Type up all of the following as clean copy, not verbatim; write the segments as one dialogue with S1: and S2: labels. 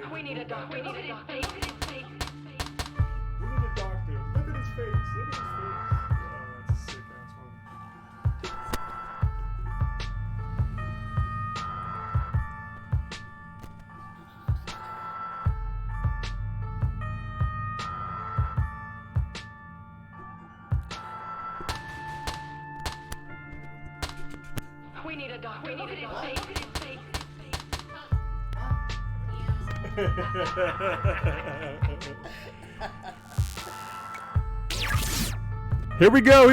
S1: We need a doctor. We need a doctor.
S2: We need a doctor. Look at his face. Look at his face. Oh, that's a sick ass one.
S1: We need a doctor. We need a doctor.
S2: Here we go.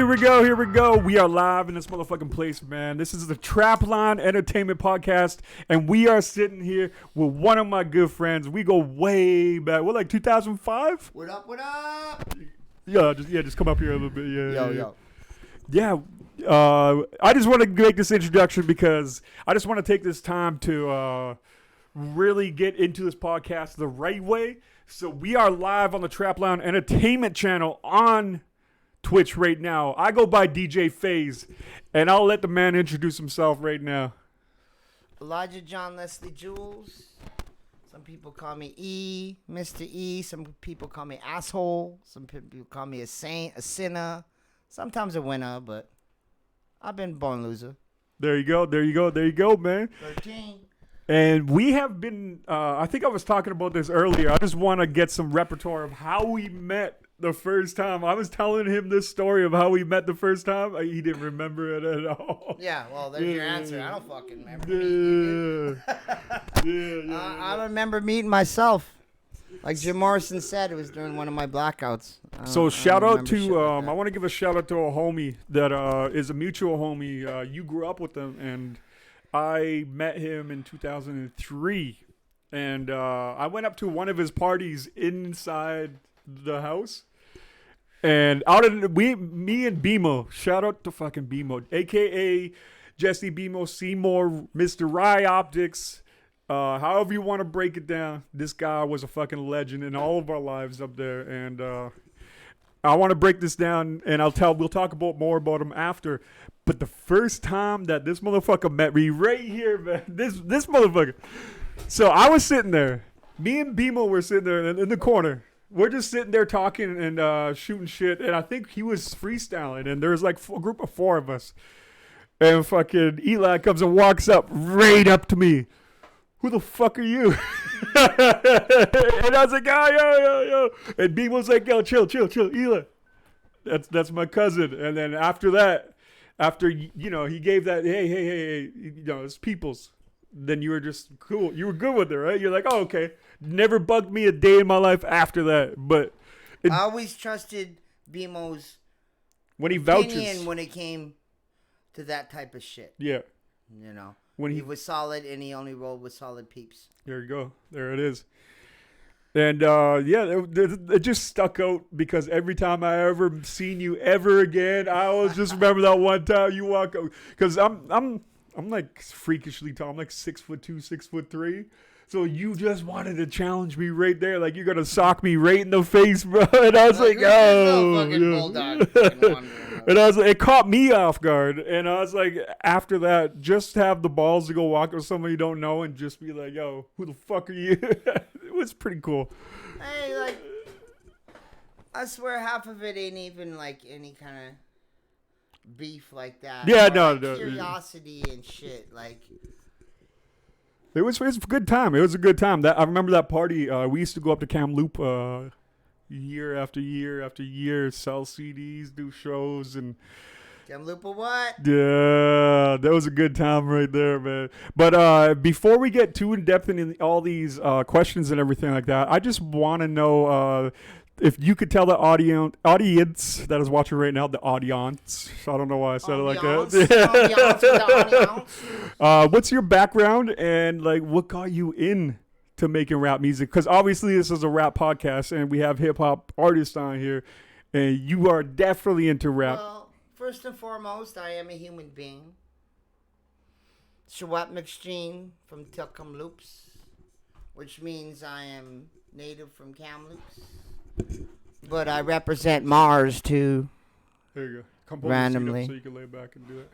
S2: We are live in this motherfucking place, man. This is the Trapline Entertainment Podcast, and we are sitting here with one of my good friends. We go way back. We're like 2005?
S3: What up, what up?
S2: Just come up here a little bit.
S3: Yo.
S2: Yeah, I just want to make this introduction because I just want to take this time to really get into this podcast the right way. So we are live on the Trapline Entertainment channel on Twitch right now. I go by DJ FaZe, and I'll let the man introduce himself right now.
S3: Elijah John Leslie Jules. Some people call me E, Mr. E. Some people call me asshole. Some people call me a saint, a sinner. Sometimes a winner, but I've been born loser.
S2: There you go, man.
S3: 13.
S2: And we have been, I think I was talking about this earlier. I just want to get some repertoire of how we met the first time. I was telling him this story of how we met the first time. He didn't remember it at all.
S3: Yeah, well, there's your answer. I don't fucking remember. I remember meeting myself. Like Jim Morrison said, it was during one of my blackouts.
S2: So shout out to, I want to give a shout out to a homie that is a mutual homie. You grew up with him, and I met him in 2003. And I went up to one of his parties inside the house. And me and BMO, shout out to fucking BMO, a.k.a. Jesse BMO Seymour, Mr. Rye Optics. However you want to break it down, this guy was a fucking legend in all of our lives up there. And I want to break this down, and we'll talk more about him after. But the first time that this motherfucker met me right here, man, this motherfucker. So I was sitting there. Me and BMO were sitting there in the corner. We're just sitting there talking and shooting shit. And I think he was freestyling. And there was like a group of 4 of us. And fucking Eli comes and walks up right up to me. Who the fuck are you? And I was like, yo. And B was like, yo, chill, Eli. That's my cousin. And then after that, he gave that, hey, it's people's. Then you were just cool. You were good with it, right? You're like, oh, okay. Never bugged me a day in my life after that. But
S3: I always trusted BMO's
S2: when he vouches
S3: opinion when it came to that type of shit.
S2: Yeah.
S3: You know.
S2: When
S3: he was solid, and he only rolled with solid peeps.
S2: There you go. There it is. And, it just stuck out because every time I ever seen you ever again, I always just remember that one time you walk out. Because I'm like freakishly tall. I'm like 6'2", 6'3". So you just wanted to challenge me right there. Like, you're going to sock me right in the face, bro. And I was like, oh. And I was like, it caught me off guard. And I was like, after that, just have the balls to go walk with somebody you don't know and just be like, yo, who the fuck are you? It was pretty cool.
S3: Hey, like, I swear half of it ain't even like any kind of beef like that.
S2: Yeah,
S3: or
S2: no.
S3: Curiosity and shit. Like,
S2: it was a good time. It was a good time. I remember that party. We used to go up to Kamloops year after year after year, sell CDs, do shows, and
S3: Kamloops what?
S2: Yeah, that was a good time right there, man. But before we get too in depth in all these questions and everything like that, I just want to know if you could tell the audience that is watching right now, the audience. I don't know why I said it like that. What's your background and like what got you in to making rap music? Because obviously this is a rap podcast and we have hip hop artists on here, and you are definitely into rap.
S3: Well, first and foremost, I am a human being. Shawat McStreen from Kamloops, which means I am native from Kamloops. But I represent Mars too.
S2: There you go. Come
S3: randomly,
S2: so you can lay back and do it.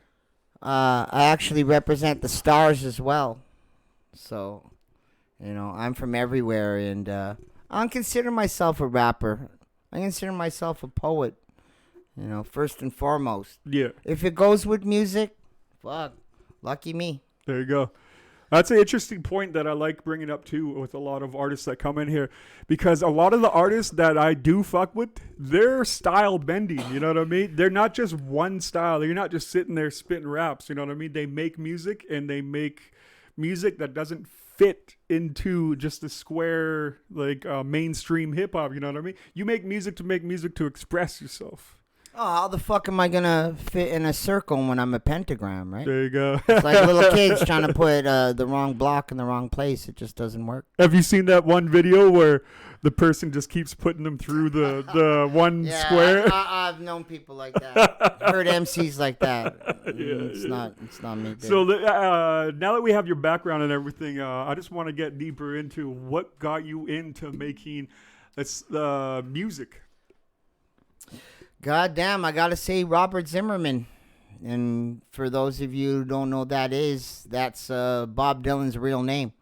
S3: I actually represent the stars as well. So, You know, I'm from everywhere, and I don't consider myself a rapper. I consider myself a poet. You know, first and foremost.
S2: Yeah.
S3: If it goes with music, fuck, lucky me.
S2: There you go. That's an interesting point that I like bringing up too with a lot of artists that come in here, because a lot of the artists that I do fuck with, they're style bending. You know what I mean? They're not just one style. They're not just sitting there spitting raps. You know what I mean? They make music, and they make music that doesn't fit into just the square like mainstream hip hop. You know what I mean? You make music to express yourself.
S3: Oh, how the fuck am I gonna fit in a circle when I'm a pentagram, right?
S2: There you go.
S3: It's like little kids trying to put the wrong block in the wrong place. It just doesn't work.
S2: Have you seen that one video where the person just keeps putting them through the one square?
S3: I've known people like that. Heard MCs like that. It's not me. Baby.
S2: So now that we have your background and everything, I just want to get deeper into what got you into making this music.
S3: God damn, I gotta say Robert Zimmerman. And for those of you who don't know who that's Bob Dylan's real name.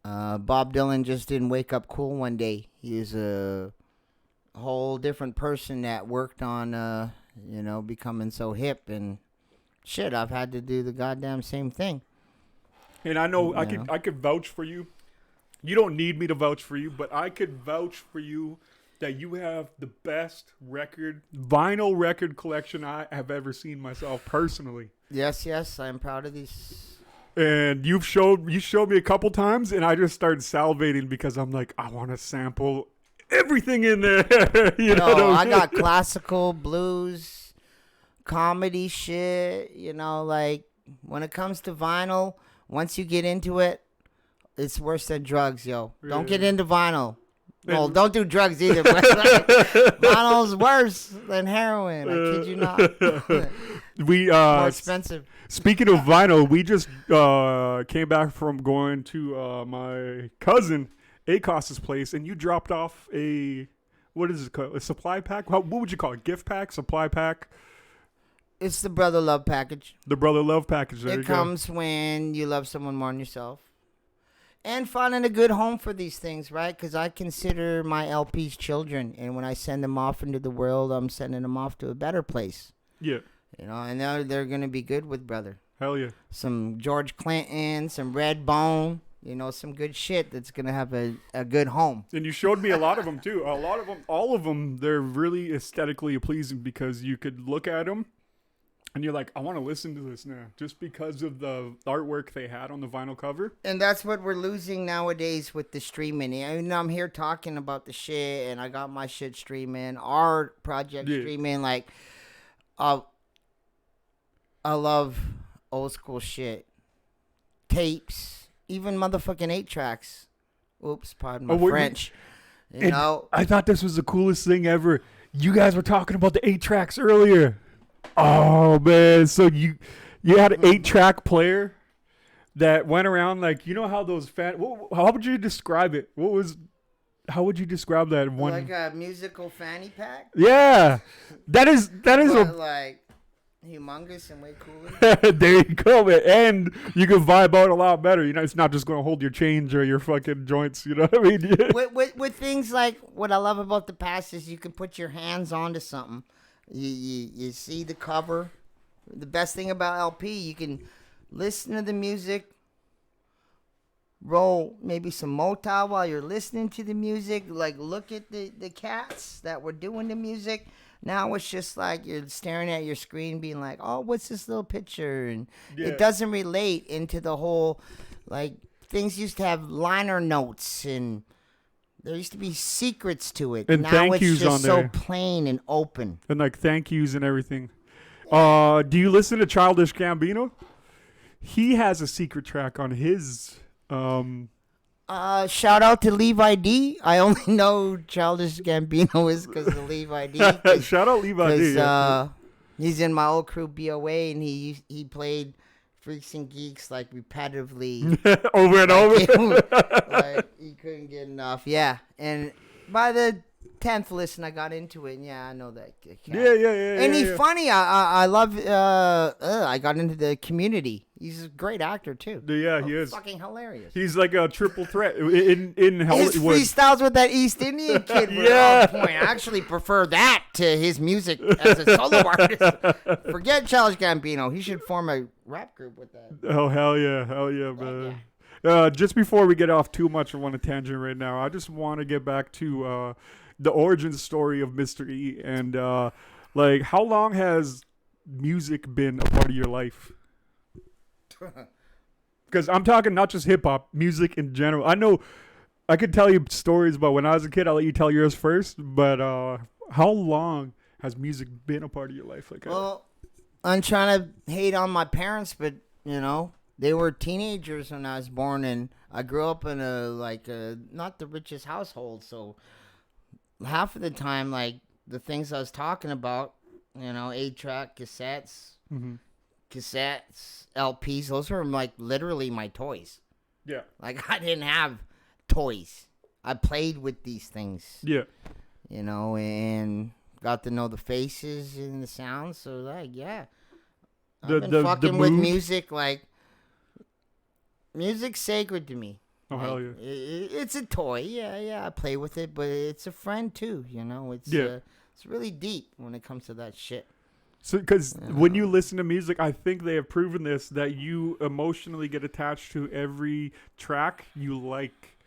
S3: Bob Dylan just didn't wake up cool one day. He was a whole different person that worked on, becoming so hip. And shit, I've had to do the goddamn same thing.
S2: And I know I could vouch for you. You don't need me to vouch for you, but I could vouch for you that you have the best vinyl record collection I have ever seen myself personally.
S3: Yes, I'm proud of these.
S2: And you showed me a couple times, and I just started salivating because I'm like, I want to sample everything in there.
S3: I got classical, blues, comedy shit. You know, like when it comes to vinyl, once you get into it, it's worse than drugs, yo. Yeah. Don't get into vinyl. Well, don't do drugs either, but vinyl's worse than heroin. I kid you not. More expensive.
S2: Speaking of vinyl, we just came back from going to my cousin Acos's place, and you dropped off what is it called? A supply pack? What would you call it? Gift pack? Supply pack?
S3: It's the Brother Love package.
S2: The Brother Love package. There
S3: it comes when you love someone more than yourself. And finding a good home for these things, right? Because I consider my LPs children. And when I send them off into the world, I'm sending them off to a better place.
S2: Yeah.
S3: You know, and they're going to be good with brother.
S2: Hell yeah.
S3: Some George Clinton, some Red Bone, some good shit that's going to have a good home.
S2: And you showed me a lot of them, too. All of them, they're really aesthetically pleasing because you could look at them and you're like, I want to listen to this now, just because of the artwork they had on the vinyl cover.
S3: And that's what we're losing nowadays with the streaming. I'm here talking about the shit, and I got my shit streaming, our project streaming. Like, I love old school shit, tapes, even motherfucking 8-tracks. Oops, pardon my French.
S2: I thought this was the coolest thing ever. You guys were talking about the 8-tracks earlier. Oh man! So you had an 8-track player that went around like, you know how those how would you describe it? How would you describe that one?
S3: Like a musical fanny pack?
S2: Yeah, that is
S3: like humongous and way cooler.
S2: There you go, man. And you can vibe out a lot better. It's not just going to hold your change or your fucking joints. You know what I mean?
S3: with things like what I love about the past is you can put your hands onto something. You see the cover. The best thing about LP, you can listen to the music, roll maybe some Motown while you're listening to the music, like look at the cats that were doing the music. Now it's just like you're staring at your screen being like, oh, what's this little picture? And it doesn't relate into the whole, like, things used to have liner notes and there used to be secrets to it.
S2: And
S3: now
S2: thank
S3: it's
S2: yous
S3: just
S2: on
S3: so
S2: there.
S3: plain and open.
S2: And like thank yous and everything. Do you listen to Childish Gambino? He has a secret track on his.
S3: Shout out to Levi D. I only know Childish Gambino is because of Levi D.
S2: Shout out Levi D.
S3: Because he's in my old crew BOA, and he played Freaks and Geeks like repetitively
S2: over and over.
S3: Like he couldn't get enough. Yeah, and by the 10th listen, I got into it. And yeah, I know that.
S2: Yeah.
S3: And he's funny. I love. I got into the Community. He's a great actor too.
S2: Yeah, he is.
S3: Fucking hilarious.
S2: He's like a triple threat in
S3: His
S2: Hollywood.
S3: freestyles with that East Indian kid were on point. I actually prefer that to his music as a solo artist. Forget Childish Gambino. He should form a rap group with that.
S2: Oh, hell yeah, man. Just before we get off too much on a tangent right now, I just want to get back to the origin story of Mr. E. And like, how long has music been a part of your life? Because I'm talking not just hip hop, music in general. I know I could tell you stories about when I was a kid. I'll let you tell yours first. But how long has music been a part of your life? Like,
S3: well, I'm trying to hate on my parents, but you know, they were teenagers when I was born, and I grew up in a not the richest household. So half of the time, like the things I was talking about, you know, 8-track cassettes.
S2: Mm-hmm.
S3: Cassettes, LPs, those were like literally my toys.
S2: Yeah.
S3: Like I didn't have toys. I played with these things.
S2: Yeah.
S3: You know, and got to know the faces and the sounds. So like, yeah. I've been fucking with music. Like, music's sacred to me.
S2: Oh,
S3: like,
S2: hell yeah.
S3: It's a toy. Yeah, I play with it, but it's a friend too, you know. It's really deep when it comes to that shit.
S2: So, because when you listen to music, I think they have proven this, that you emotionally get attached to every track you like,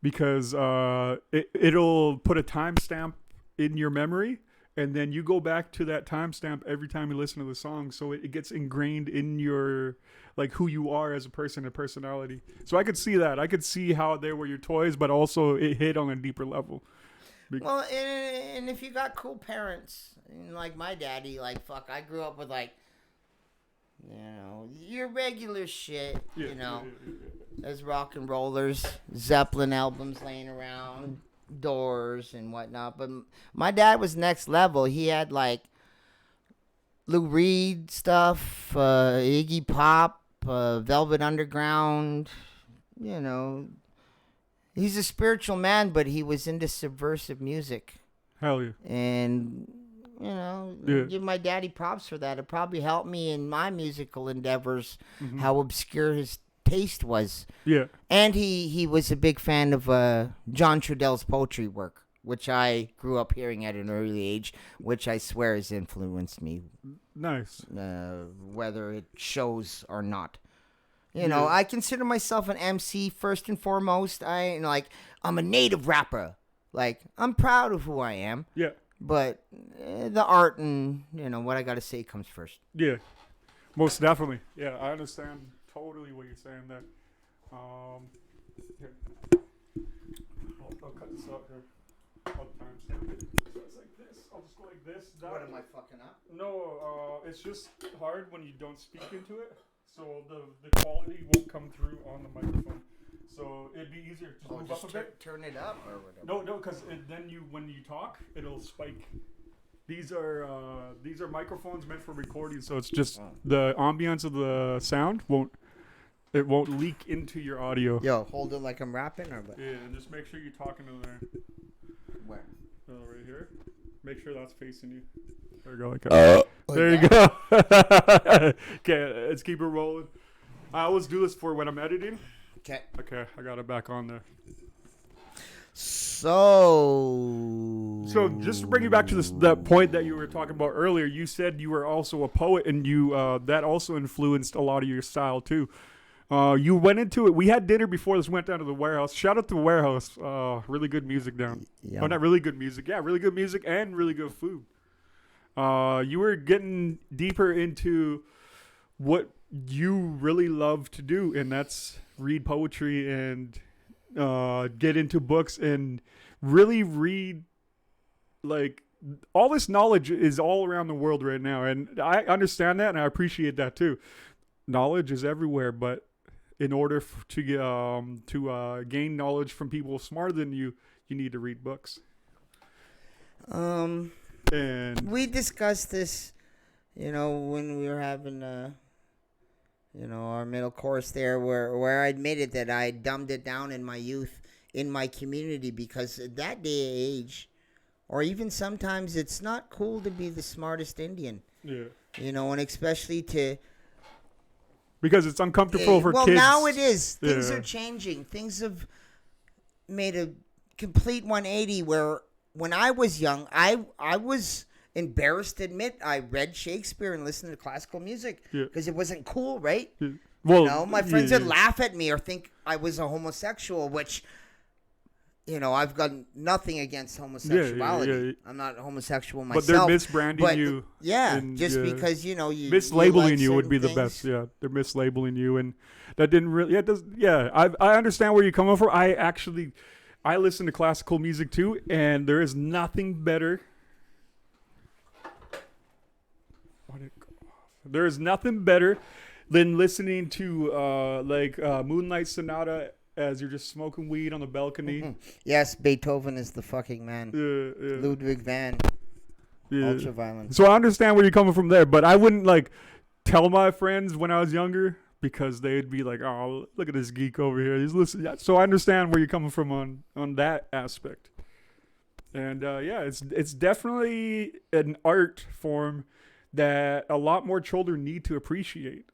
S2: because it'll put a timestamp in your memory, and then you go back to that timestamp every time you listen to the song, so it gets ingrained in your, like, who you are as a person and personality. So I could see that. I could see how they were your toys, but also it hit on a deeper level.
S3: Well, and if you got cool parents, like my daddy, like, fuck, I grew up with, like, you know, your regular shit, you know. There's rock and rollers, Zeppelin albums laying around, Doors and whatnot. But my dad was next level. He had, like, Lou Reed stuff, Iggy Pop, Velvet Underground, you know. He's a spiritual man, but he was into subversive music.
S2: Hell yeah.
S3: And, you know, give my daddy props for that. It probably helped me in my musical endeavors, how obscure his taste was.
S2: Yeah.
S3: And he was a big fan of John Trudell's poetry work, which I grew up hearing at an early age, which I swear has influenced me.
S2: Nice.
S3: Whether it shows or not. You know, I consider myself an MC first and foremost. I'm a native rapper. Like, I'm proud of who I am.
S2: Yeah. But
S3: the art and, you know, what I got to say comes first.
S2: Yeah. Most definitely. Yeah, I understand totally what you're saying there. Here. I'll cut this out here. I'll timestamp it. So it's like this. I'll just go like this.
S3: What, am I fucking up?
S2: No, it's just hard when you don't speak into it. So the quality won't come through on the microphone. So it'd be easier to move up a bit.
S3: Turn it up or whatever.
S2: No, because then when you talk, it'll spike. These are microphones meant for recording, so it's just the ambience of the sound won't leak into your audio.
S3: Yo, hold it like I'm rapping or what?
S2: Yeah, and just make sure you're talking to there.
S3: Where?
S2: Right here. Make sure that's facing you. There you go. Like that. There you go. Okay, let's keep it rolling. I always do this for when I'm editing.
S3: Okay,
S2: I got it back on there.
S3: So
S2: just to bring you back to that point that you were talking about earlier, you said you were also a poet, and you that also influenced a lot of your style too. You went into it. We had dinner before this. Went down to the Warehouse. Shout out to the Warehouse. Really good music down.
S3: Yeah.
S2: Oh, not really good music. Yeah, really good music and really good food. You were getting deeper into what you really love to do, and that's read poetry and get into books and really read. Like, all this knowledge is all around the world right now, and I understand that, and I appreciate that too. Knowledge is everywhere, but in order to gain knowledge from people smarter than you, you need to read books. And
S3: we discussed this, you know, when we were having, you know, our middle course there, where I admitted that I dumbed it down in my youth, in my community, because at that day age, or even sometimes it's not cool to be the smartest Indian.
S2: Yeah.
S3: You know, and especially to...
S2: Because it's uncomfortable for kids.
S3: Well, now it is. Things
S2: Yeah.
S3: are changing. Things have made a complete 180 where when I was young, I was embarrassed to admit I read Shakespeare and listened to classical music
S2: Yeah.
S3: because it wasn't cool, right?
S2: Yeah. Well,
S3: You know, my friends
S2: yeah,
S3: would laugh at me or think I was a homosexual, which, you know, I've got nothing against homosexuality.
S2: yeah.
S3: I'm not homosexual
S2: But they're
S3: myself.
S2: misbranding
S3: but
S2: you.
S3: Yeah,
S2: and,
S3: just
S2: yeah.
S3: because, you know, you
S2: Mislabeling
S3: like
S2: you would
S3: certain
S2: be the
S3: things.
S2: best. Yeah, they're mislabeling you, and that didn't really. Yeah, it does. Yeah, I understand where you're coming from. I listen to classical music too, and there is nothing better. There is nothing better than listening to Moonlight Sonata as you're just smoking weed on the balcony.
S3: Yes, Beethoven is the fucking man.
S2: Yeah.
S3: Ludwig van,
S2: Yeah.
S3: Ultraviolence.
S2: So I understand where you're coming from there, but I wouldn't tell my friends when I was younger because they'd be like, "Oh, look at this geek over here. He's listening." So I understand where you're coming from on that aspect. And it's definitely an art form that a lot more children need to appreciate.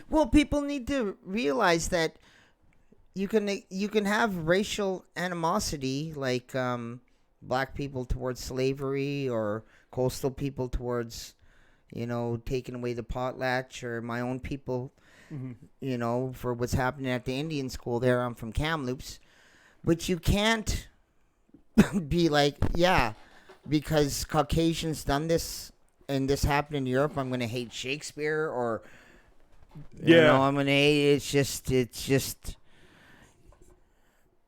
S3: Well, people need to realize that you can have racial animosity, like black people towards slavery or coastal people towards, you know, taking away the potlatch, or my own people, you know, for what's happening at the Indian school there. I'm from Kamloops. But you can't be like, yeah, because Caucasians done this and this happened in Europe, I'm going to hate Shakespeare, or, you know, I'm going to hate, it's just,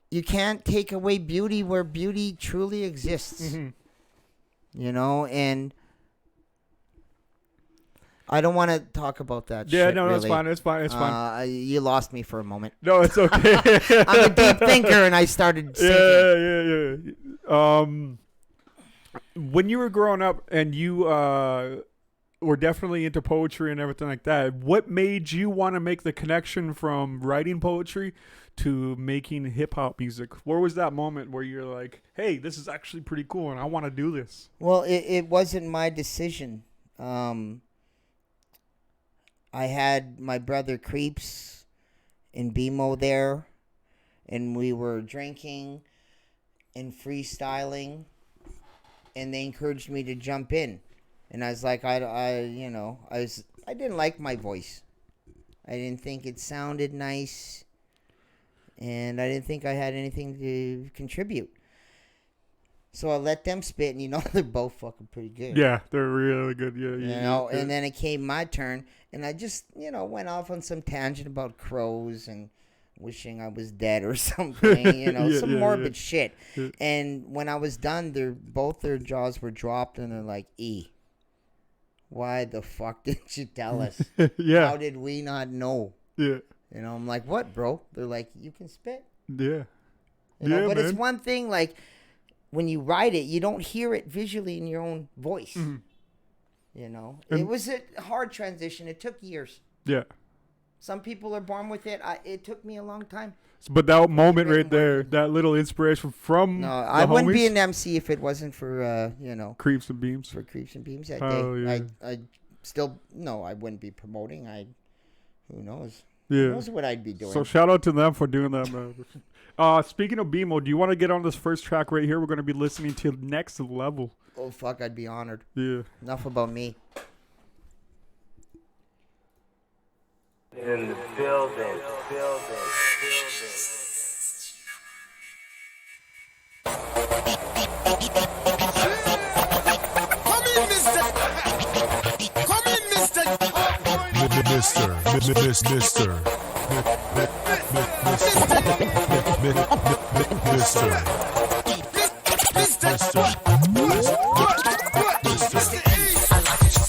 S3: you can't take away beauty where beauty truly exists, you know, and I don't want to talk about that shit.
S2: Yeah, no,
S3: really.
S2: it's fine.
S3: You lost me for a moment.
S2: No, it's okay.
S3: I'm a deep thinker, and I started thinking.
S2: Yeah. When you were growing up and you were definitely into poetry and everything like that, what made you want to make the connection from writing poetry to making hip-hop music? Where was that moment where you're like, hey, this is actually pretty cool and I want to do this?
S3: Well, it wasn't my decision. I had my brother Creeps and BMO there, and we were drinking and freestyling, and they encouraged me to jump in. And I was like, I didn't like my voice. I didn't think it sounded nice, and I didn't think I had anything to contribute. So I let them spit, and, you know, they're both fucking pretty good.
S2: Yeah, they're really good. Yeah,
S3: You know, and then it came my turn, and I just, you know, went off on some tangent about crows and wishing I was dead or something, you know, some morbid shit.
S2: Yeah.
S3: And when I was done, both their jaws were dropped, and they're like, why the fuck didn't you tell us?
S2: Yeah.
S3: How did we not know?
S2: Yeah.
S3: You know, I'm like, what, bro? They're like, you can spit.
S2: Yeah.
S3: You know, but
S2: man.
S3: it's one thing, like, when you write it, you don't hear it visually in your own voice. You know, it was a hard transition. It took years.
S2: Yeah.
S3: Some people are born with it. It took me a long time.
S2: But that moment right there, that little inspiration from
S3: No,
S2: the
S3: I wouldn't be
S2: homies,
S3: an MC if it wasn't for, you know,
S2: Creeps and Beams.
S3: for Creeps and Beams that
S2: Oh,
S3: day.
S2: yeah.
S3: I still, no, I wouldn't be promoting. Who knows?
S2: Yeah.
S3: Who knows what I'd be doing?
S2: So shout out to them for doing that, man. Speaking of BMO, do you want to get on this first track right here? We're going to be listening to Next Level.
S3: Oh, fuck, I'd be honored.
S2: Yeah.
S3: Enough about me.
S4: In the building.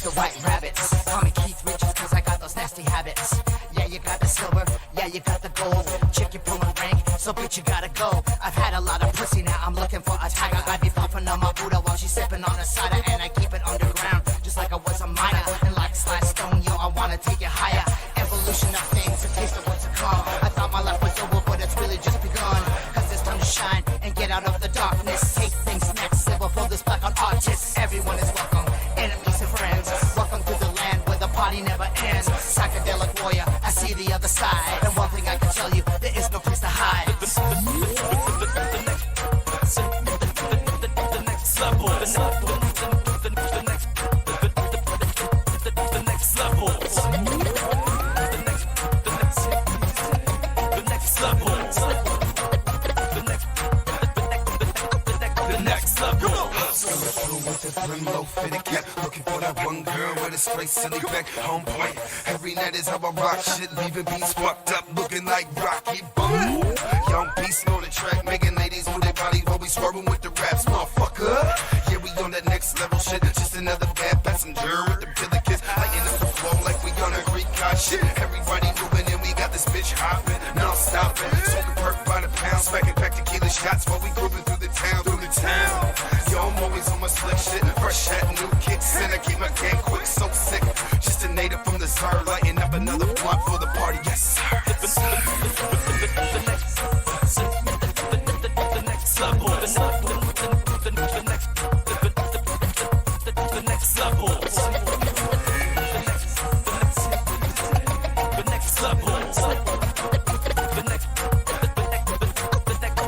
S5: The white rabbits. Call me Keith Richards cause I got those nasty habits. Yeah, you got the silver, yeah, you got the gold. Chick, you're pulling rank, so bitch, you gotta go. I've had a lot of pussy, now I'm looking for a tiger. I be puffing on my Buddha while she's sipping on a cider. And I keep it underground, just like I was a miner. And like Sly Stone, yo, I wanna take it higher. Evolution of things, a taste of what's to come. I thought my life was over, but it's really just begun. Cause it's time to shine and get out of the darkness. Take things next, silver for this black side. And one thing I can tell you, there is no place to hide. The next level. The next level. The next level. The next level.
S4: With the brim low fitted cap, looking for that one girl with a straight silly back on point. Every night is how I rock shit, leaving beats fucked up, looking like Rocky Boom. Young beast on the track, making ladies move their body while we swerving with the raps, motherfucker. Yeah, we on that next level shit, just another bad passenger with the pillar kiss, lighting up the flow like we on a Greek god shit. Everybody moving and we got this bitch hopping, non-stopping, smoking perk by the pound, smacking back tequila shots while we grooving through the town, Yo, I'm always on my slick shit, fresh hat, new kicks, and I keep my game quick, so sick. Just a native from the Tsar, lighting up another blunt for the party, yes sir. The next level. The next level. The next level.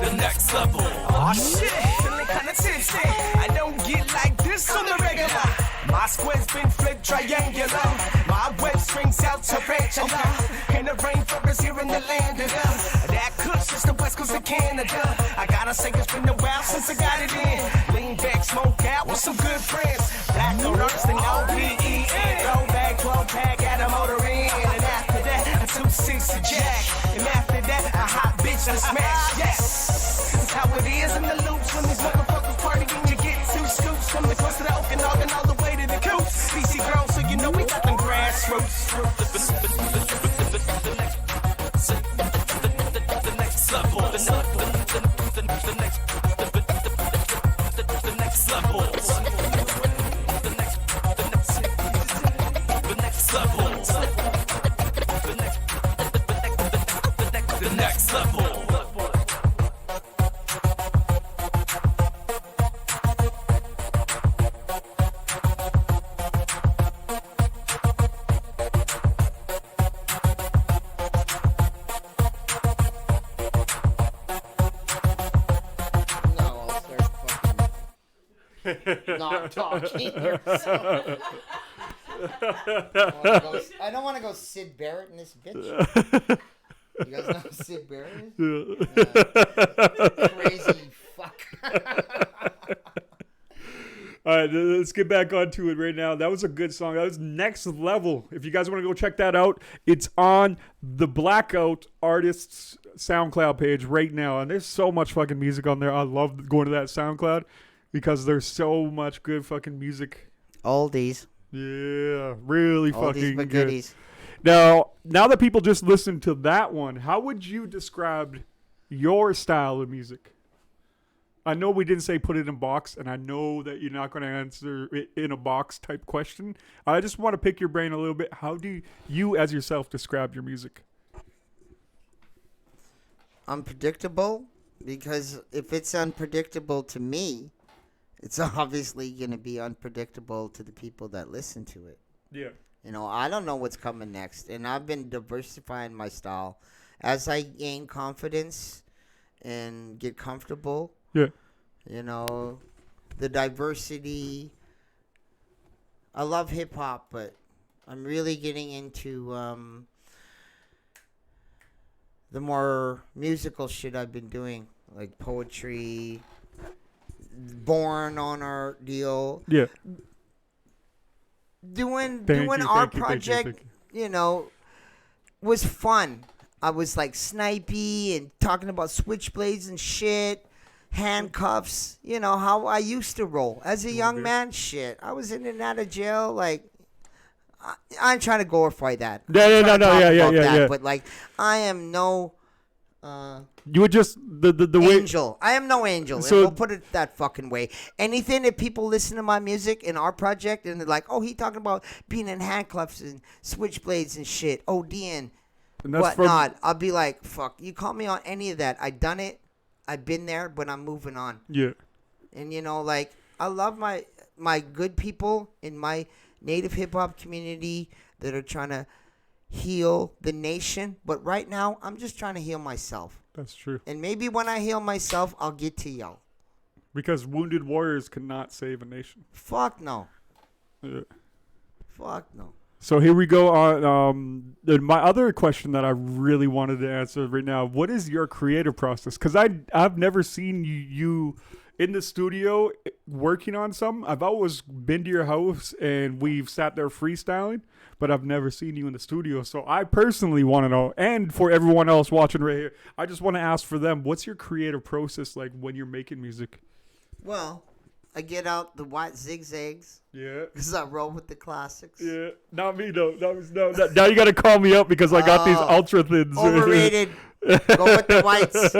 S4: The next level.
S6: Oh shit, feeling kinda tipsy. I don't get like this on the regular. My square's been flipped triangular. My web strings out tarantula. And the rainforest here in the land of that kush is the west coast of Canada. I gotta say it's been a while since I got it in. Lean back, smoke out with some good friends. Black on Earth and OBEN. Throwback, 12-pack, at a motor in. And after that, a 2-6 jack. And after that, a hot bitch to smash. Yes! That's how it is in the loops when these motherfuckers partying. You get 2 scoops from the coast to the Okanagan all the way to the coops. BC girls, so you know we got them grassroots. The next level. The next level. The next level. The next level.
S3: Not talking. I don't want to go Sid Barrett in this bitch. You guys know who Sid Barrett is? Crazy fuck.
S2: All right, let's get back onto it right now. That was a good song. That was Next Level. If you guys want to go check that out, it's on the Blackout Artists SoundCloud page right now. And there's so much fucking music on there. I love going to that SoundCloud because there's so much good fucking music.
S3: Oldies.
S2: Yeah, really fucking
S3: but
S2: good.
S3: goodies.
S2: Now that people just listened to that one, how would you describe your style of music? I know we didn't say put it in a box, and I know that you're not going to answer it in a box type question. I just want to pick your brain a little bit. How do you as yourself describe your music?
S3: Unpredictable, because if it's unpredictable to me, it's obviously going to be unpredictable to the people that listen to it.
S2: Yeah.
S3: You know, I don't know what's coming next, and I've been diversifying my style. As I gain confidence and get comfortable,
S2: Yeah.
S3: you know, the diversity. I love hip-hop, but I'm really getting into the more musical shit I've been doing, like poetry, Born on our deal.
S2: Yeah.
S3: Doing
S2: Thank you,
S3: our
S2: thank you,
S3: project, you know, was fun. I was like snipey and talking about switchblades and shit, handcuffs. You know how I used to roll as a young man. Shit, I was in and out of jail. Like, I'm trying to glorify that.
S2: Yeah, yeah.
S3: But like, I am no.
S2: You were just the way.
S3: Angel. I am no angel.
S2: So-
S3: And we'll put it that fucking way. Anything that people listen to my music in our project and they're like, oh, he talking about being in handcuffs and switchblades and shit, ODing,
S2: And that's
S3: whatnot. I'll be like, fuck, you call me on any of that. I done it. I've been there, but I'm moving on.
S2: Yeah.
S3: And, you know, like, I love my good people in my native hip-hop community that are trying to heal the nation, but right now I'm just trying to heal myself.
S2: That's true.
S3: And maybe when I heal myself, I'll get to y'all.
S2: Because wounded warriors cannot save a nation.
S3: Fuck no.
S2: Yeah.
S3: Fuck no.
S2: So here we go on my other question that I really wanted to answer right now. What is your creative process? Because I've never seen you in the studio working on something. I've always been to your house and we've sat there freestyling, but I've never seen you in the studio. So I personally want to know, and for everyone else watching right here, I just want to ask for them, what's your creative process like when you're making music?
S3: Well, I get out the white zigzags.
S2: Yeah.
S3: Because I roll with the classics.
S2: Yeah. Not me, though. Now you got to call me up because I got these ultra thins.
S3: Overrated. Go with the whites.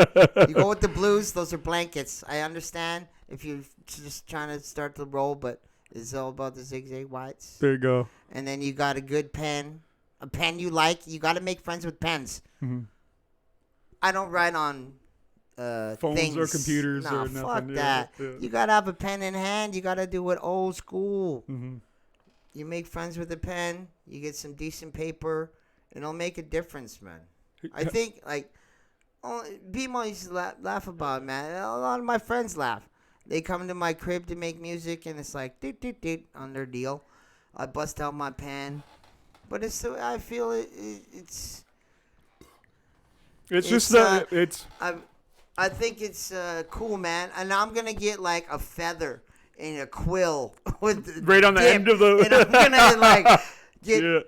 S3: You go with the blues. Those are blankets. I understand if you're just trying to start the roll, but it's all about the zigzag whites.
S2: There you go.
S3: And then you got a good pen. A pen you like. You got to make friends with pens.
S2: Mm-hmm.
S3: I don't write on
S2: phones
S3: things.
S2: or computers
S3: nah,
S2: or nothing.
S3: Fuck
S2: Yeah,
S3: that.
S2: yeah.
S3: You got to have a pen in hand. You got to do it old school.
S2: Mm-hmm.
S3: You make friends with a pen. You get some decent paper. It'll make a difference, man. I think, like, B-Mo used to laugh about it, man. A lot of my friends laugh. They come to my crib to make music, and it's like, doot, on their deal. I bust out my pen. But it's so, I feel it's
S2: just that it's...
S3: I think it's cool, man. And I'm going to get, like, a feather and a quill with
S2: right on the end of the...
S3: And I'm going to, like, get...
S2: Yeah.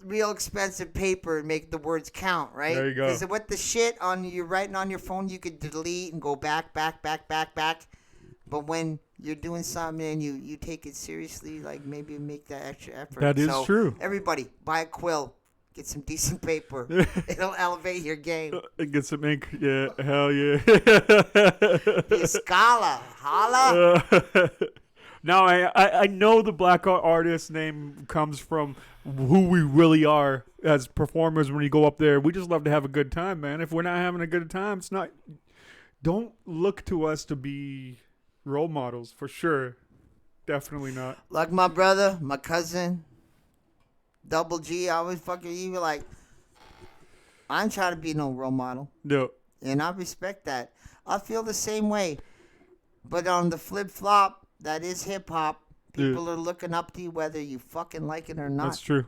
S3: real expensive paper and make the words count, right?
S2: There you go.
S3: Because with the shit you're writing on your phone, you could delete and go back. But when you're doing something and you take it seriously, like maybe make that extra effort.
S2: That is true.
S3: Everybody, buy a quill. Get some decent paper. It'll elevate your game.
S2: Get some ink. Yeah, hell yeah.
S3: Scala, holla.
S2: Now, I know the black artist name comes from who we really are as performers when you go up there. We just love to have a good time, man. If we're not having a good time, it's not... Don't look to us to be role models, for sure. Definitely not.
S3: Like my brother, my cousin, Double G, I always fucking even like... I ain't trying to be no role model.
S2: No.
S3: And I respect that. I feel the same way. But on the flip-flop, that is hip-hop. People are looking up to you whether you fucking like it or not.
S2: That's true.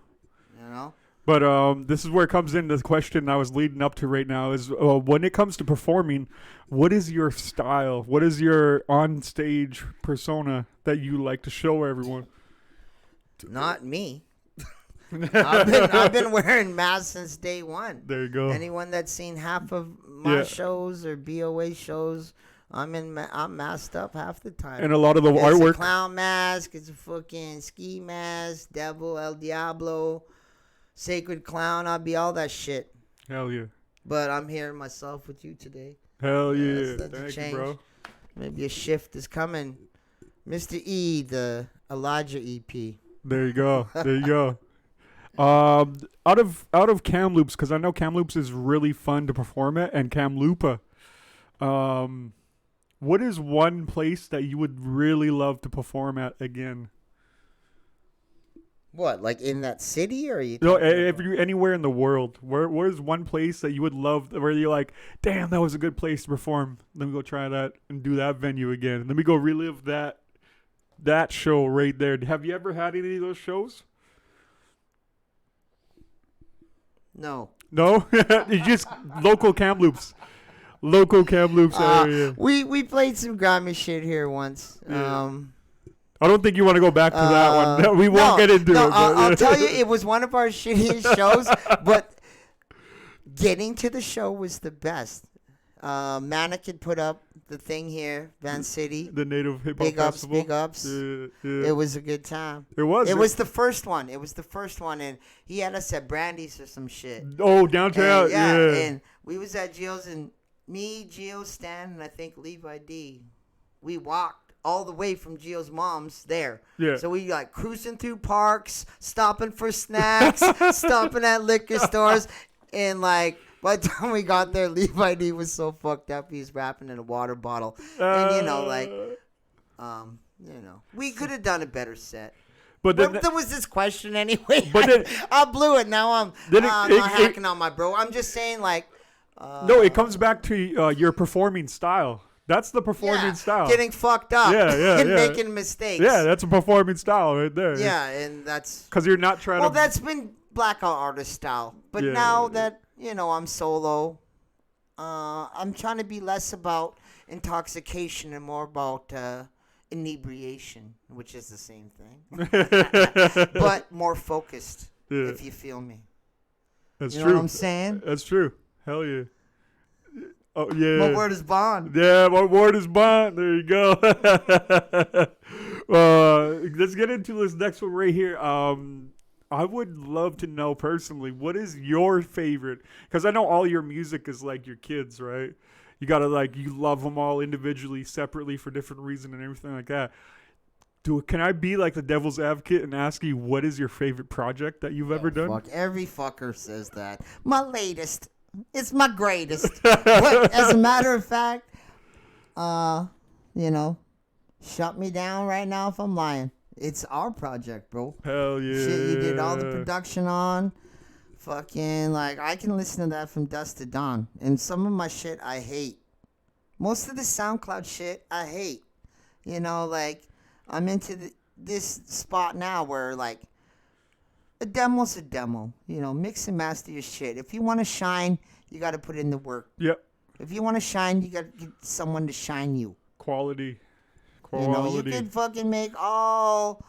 S3: You know?
S2: But this is where it comes in. The question I was leading up to right now is when it comes to performing, what is your style? What is your on-stage persona that you like to show everyone?
S3: Not me. I've been wearing masks since day one.
S2: There you go.
S3: Anyone that's seen half of my shows or BOA shows, I'm masked up half the time.
S2: And a lot of the artwork.
S3: It's a clown mask. It's a fucking ski mask. Devil, El Diablo, Sacred Clown. I'll be all that shit.
S2: Hell yeah.
S3: But I'm here myself with you today.
S2: Hell yeah.
S3: That's a
S2: Thank
S3: change.
S2: you, bro.
S3: Maybe a shift is coming. Mr. E, the Elijah EP.
S2: There you go. There you go. Out of Kamloops, because I know Kamloops is really fun to perform at, and Kamloopa. What is one place that you would really love to perform at again?
S3: What, like in that city, or are you?
S2: No, if you anywhere in the world, where's one place that you would love, where you're like, damn, that was a good place to perform. Let me go try that and do that venue again. Let me go relive that show right there. Have you ever had any of those shows?
S3: No.
S2: No, it's just local Kamloops. Local Kamloops area.
S3: We played some grimy shit here once.
S2: Yeah. I don't think you want to go back to that one. We won't get into it.
S3: I'll tell you, it was one of our shittiest shows, but getting to the show was the best. Mannequin put up the thing here, Van City.
S2: The Native Hip Hop Festival.
S3: Big ups.
S2: Yeah.
S3: It was a good time.
S2: It was.
S3: It was the first one. And he had us at Brandy's or some shit.
S2: Oh, downtown.
S3: And,
S2: yeah.
S3: And we was at Gio's, and me, Gio, Stan, and I think Levi D. We walked all the way from Gio's mom's there.
S2: Yeah.
S3: So we like cruising through parks, stopping for snacks, stopping at liquor stores, and like by the time we got there, Levi D was so fucked up he was rapping in a water bottle. And we could have done a better set.
S2: But then
S3: What was this question anyway?
S2: But then-
S3: I blew it. Now I'm not hacking on my bro. I'm just saying like.
S2: no, it comes back to your performing style. That's the performing style.
S3: Getting fucked up.
S2: Yeah,
S3: and
S2: yeah.
S3: making mistakes.
S2: Yeah, that's a performing style right there.
S3: Yeah, and that's.
S2: Because you're not trying
S3: Well,
S2: to.
S3: that's been blackout artist style. But
S2: Yeah.
S3: now that I'm solo, I'm trying to be less about intoxication and more about inebriation, which is the same thing, but more focused.
S2: Yeah.
S3: If you feel me.
S2: That's
S3: You know
S2: true.
S3: what I'm saying?
S2: That's true. Hell yeah. Oh yeah.
S3: My word is bond.
S2: Yeah, my word is bond. There you go. Let's get into this next one right here. I would love to know personally, what is your favorite? Because I know all your music is like your kids, right? You gotta you love them all individually, separately for different reasons and everything like that. Can I be like the devil's advocate and ask you what is your favorite project that you've ever done?
S3: Fuck, every fucker says that. My latest. It's my greatest. But as a matter of fact, shut me down right now if I'm lying. It's our project, bro.
S2: Hell yeah.
S3: Shit you did all the production on. Fucking, I can listen to that from dusk to dawn. And some of my shit I hate. Most of the SoundCloud shit I hate. I'm into this spot now where, a demo's a demo. Mix and master your shit. If you want to shine, you got to put in the work.
S2: Yep.
S3: If you want to shine, you got to get someone to shine you.
S2: Quality.
S3: You can fucking make all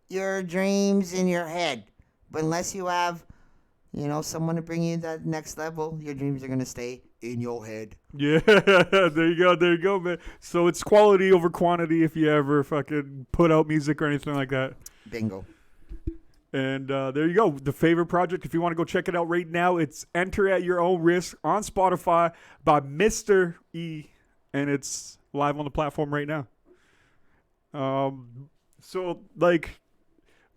S3: your dreams in your head. But unless you have, someone to bring you to that next level, your dreams are going to stay in your head.
S2: Yeah, there you go, man. So it's quality over quantity if you ever fucking put out music or anything like that.
S3: Bingo.
S2: And there you go. The favorite project, if you want to go check it out right now, it's Enter at Your Own Risk on Spotify by Mr. E. And it's live on the platform right now.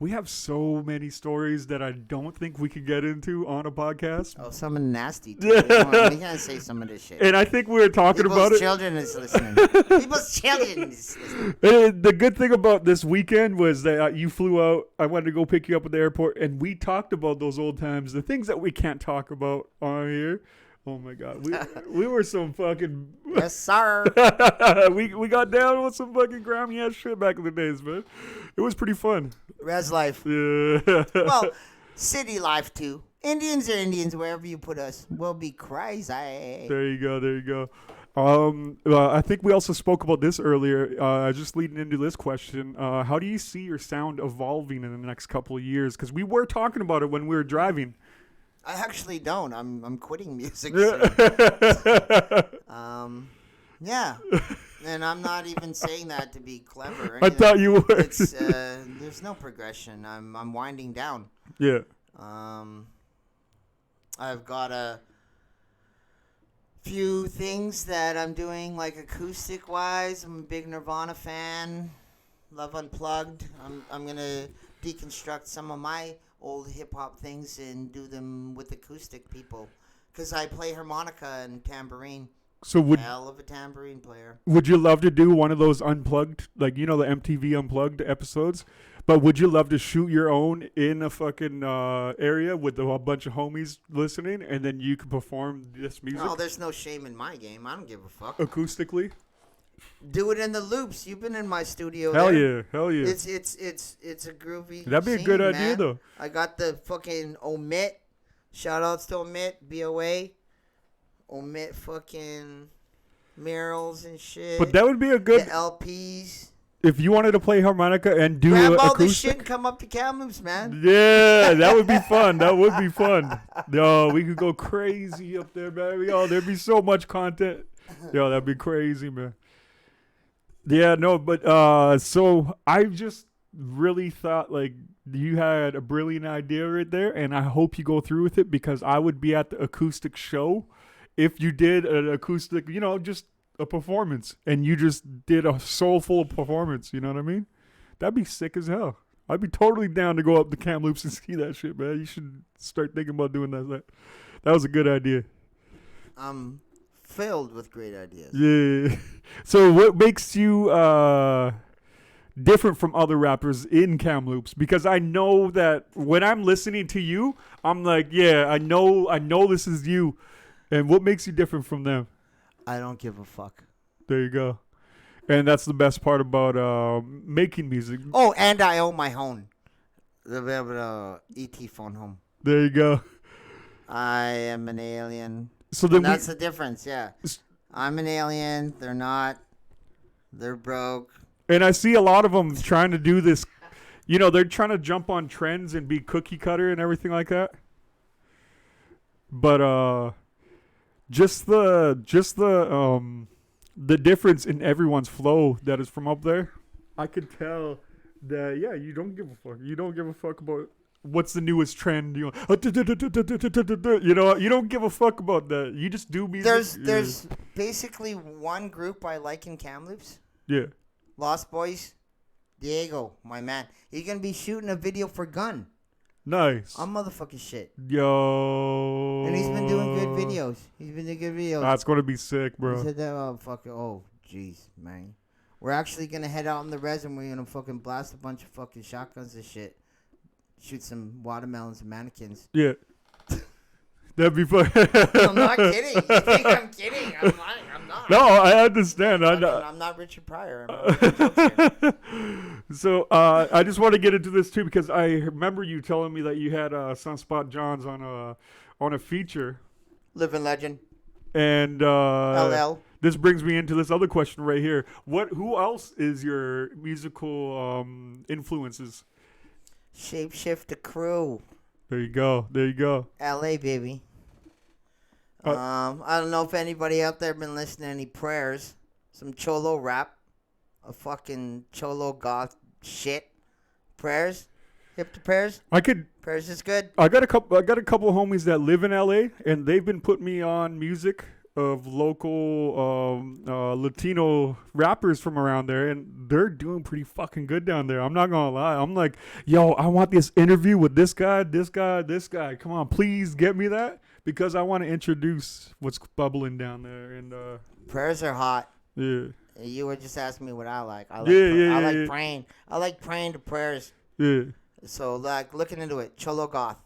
S2: We have so many stories that I don't think we could get into on a podcast.
S3: Oh, some of the nasty. Too. We can't say some of this shit.
S2: And I think we were talking about it.
S3: People's children is listening. People's children is listening.
S2: The good thing about this weekend was that you flew out. I wanted to go pick you up at the airport, and we talked about those old times, the things that we can't talk about on here. Oh my God, we were some fucking
S3: yes, sir.
S2: we got down with some fucking grimy ass shit back in the days, man. It was pretty fun.
S3: Res life.
S2: Yeah.
S3: Well, city life too. Indians are Indians wherever you put us. We'll be crazy.
S2: There you go. I think we also spoke about this earlier. Just leading into this question, how do you see your sound evolving in the next couple of years? Because we were talking about it when we were driving.
S3: I actually don't. I'm quitting music. Yeah. And I'm not even saying that to be clever. Or
S2: I thought you were.
S3: It's there's no progression. I'm winding down.
S2: Yeah.
S3: I've got a few things that I'm doing acoustic wise. I'm a big Nirvana fan. Love Unplugged. I'm gonna deconstruct some of my old hip hop things and do them with acoustic people, because I play harmonica and tambourine.
S2: So
S3: Hell of a tambourine player.
S2: Would you love to do one of those unplugged, the MTV Unplugged episodes? But would you love to shoot your own in a fucking area with a bunch of homies listening, and then you can perform this music?
S3: Oh, there's no shame in my game. I don't give a fuck.
S2: Acoustically?
S3: Do it in the loops. You've been in my studio.
S2: Hell
S3: there.
S2: yeah.
S3: It's a groovy.
S2: That'd be a good idea,
S3: man.
S2: though.
S3: I got the fucking Omit. Shout outs to Omit, BOA. Omit fucking murals and shit.
S2: But that would be a good.
S3: The LPs.
S2: If you wanted to play harmonica and do
S3: Grab all
S2: acoustic.
S3: this shit and come up to Kamloops, man.
S2: Yeah, that would be fun. Yo, we could go crazy up there, baby. Oh, there'd be so much content. Yo, that'd be crazy, man. Yeah, no, but so I just really thought you had a brilliant idea right there, and I hope you go through with it, because I would be at the acoustic show if you did an acoustic, just a performance, and you just did a soulful performance. You know what I mean? That'd be sick as hell. I'd be totally down to go up to Kamloops and see that shit, man. You should start thinking about doing that. That was a good idea.
S3: Filled with great ideas.
S2: Yeah. So what makes you different from other rappers in Kamloops? Because I know that when I'm listening to you, I'm like, yeah, I know this is you. And what makes you different from them?
S3: I don't give a fuck.
S2: There you go. And that's the best part about making music.
S3: Oh, and I own my home. The ET phone home.
S2: There you go.
S3: I am an alien.
S2: So then
S3: That's the difference, yeah. I'm an alien. They're not. They're broke.
S2: And I see a lot of them trying to do this. You know, they're trying to jump on trends and be cookie cutter and everything like that. But just the difference in everyone's flow that is from up there, I could tell that you don't give a fuck. You don't give a fuck about what's the newest trend. You know, you don't give a fuck about that. You just do music.
S3: There's basically one group I like in Kamloops.
S2: Yeah.
S3: Lost Boys. Diego, my man. He's gonna be shooting a video for Gun.
S2: Nice.
S3: I'm motherfucking shit.
S2: Yo.
S3: And he's been doing good videos.
S2: That's gonna be sick, bro.
S3: He said that, oh, jeez, man. We're actually gonna head out on the res and we're gonna fucking blast a bunch of fucking shotguns and shit. Shoot some watermelons and mannequins.
S2: Yeah. That'd be fun.
S3: I'm not kidding. You think I'm kidding? I'm not.
S2: No, I understand.
S3: I'm not Richard Pryor.
S2: So I just want to get into this too because I remember you telling me that you had Sunspot Johns on a feature.
S3: Living legend.
S2: And
S3: LL.
S2: This brings me into this other question right here. Who else is your musical influences?
S3: Shapeshift the Crew.
S2: There you go.
S3: LA, baby. I don't know if anybody out there been listening to any prayers. Some cholo rap. A fucking cholo goth shit. Prayers. Hip to prayers. Prayers is good.
S2: I got a couple homies that live in LA and they've been putting me on music of local Latino rappers from around there, and they're doing pretty fucking good down there. I'm not gonna lie. I'm like, yo, I want this interview with this guy. Come on, please get me that because I want to introduce what's bubbling down there. And
S3: prayers are hot.
S2: Yeah.
S3: You were just asking me what I like. I like praying. I like praying to prayers.
S2: Yeah.
S3: So like looking into it, cholo goth.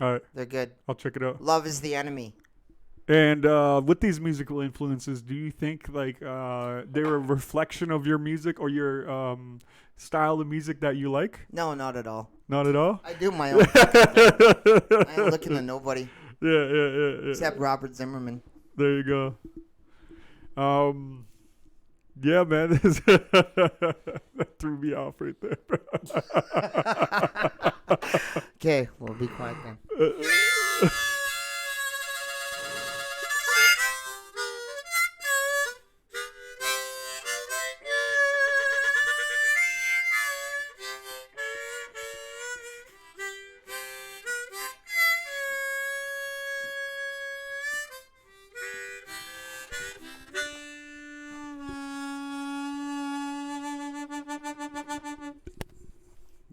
S2: All right.
S3: They're good.
S2: I'll check it out.
S3: Love is the enemy.
S2: And with these musical influences, do you think like they're a reflection of your music or your style of music that you like?
S3: No, not at all.
S2: Not at all?
S3: I do my own thing. I ain't looking to nobody.
S2: Yeah.
S3: Except Robert Zimmerman.
S2: There you go. Yeah, man. That threw me off right there.
S3: Okay, we'll be quiet then.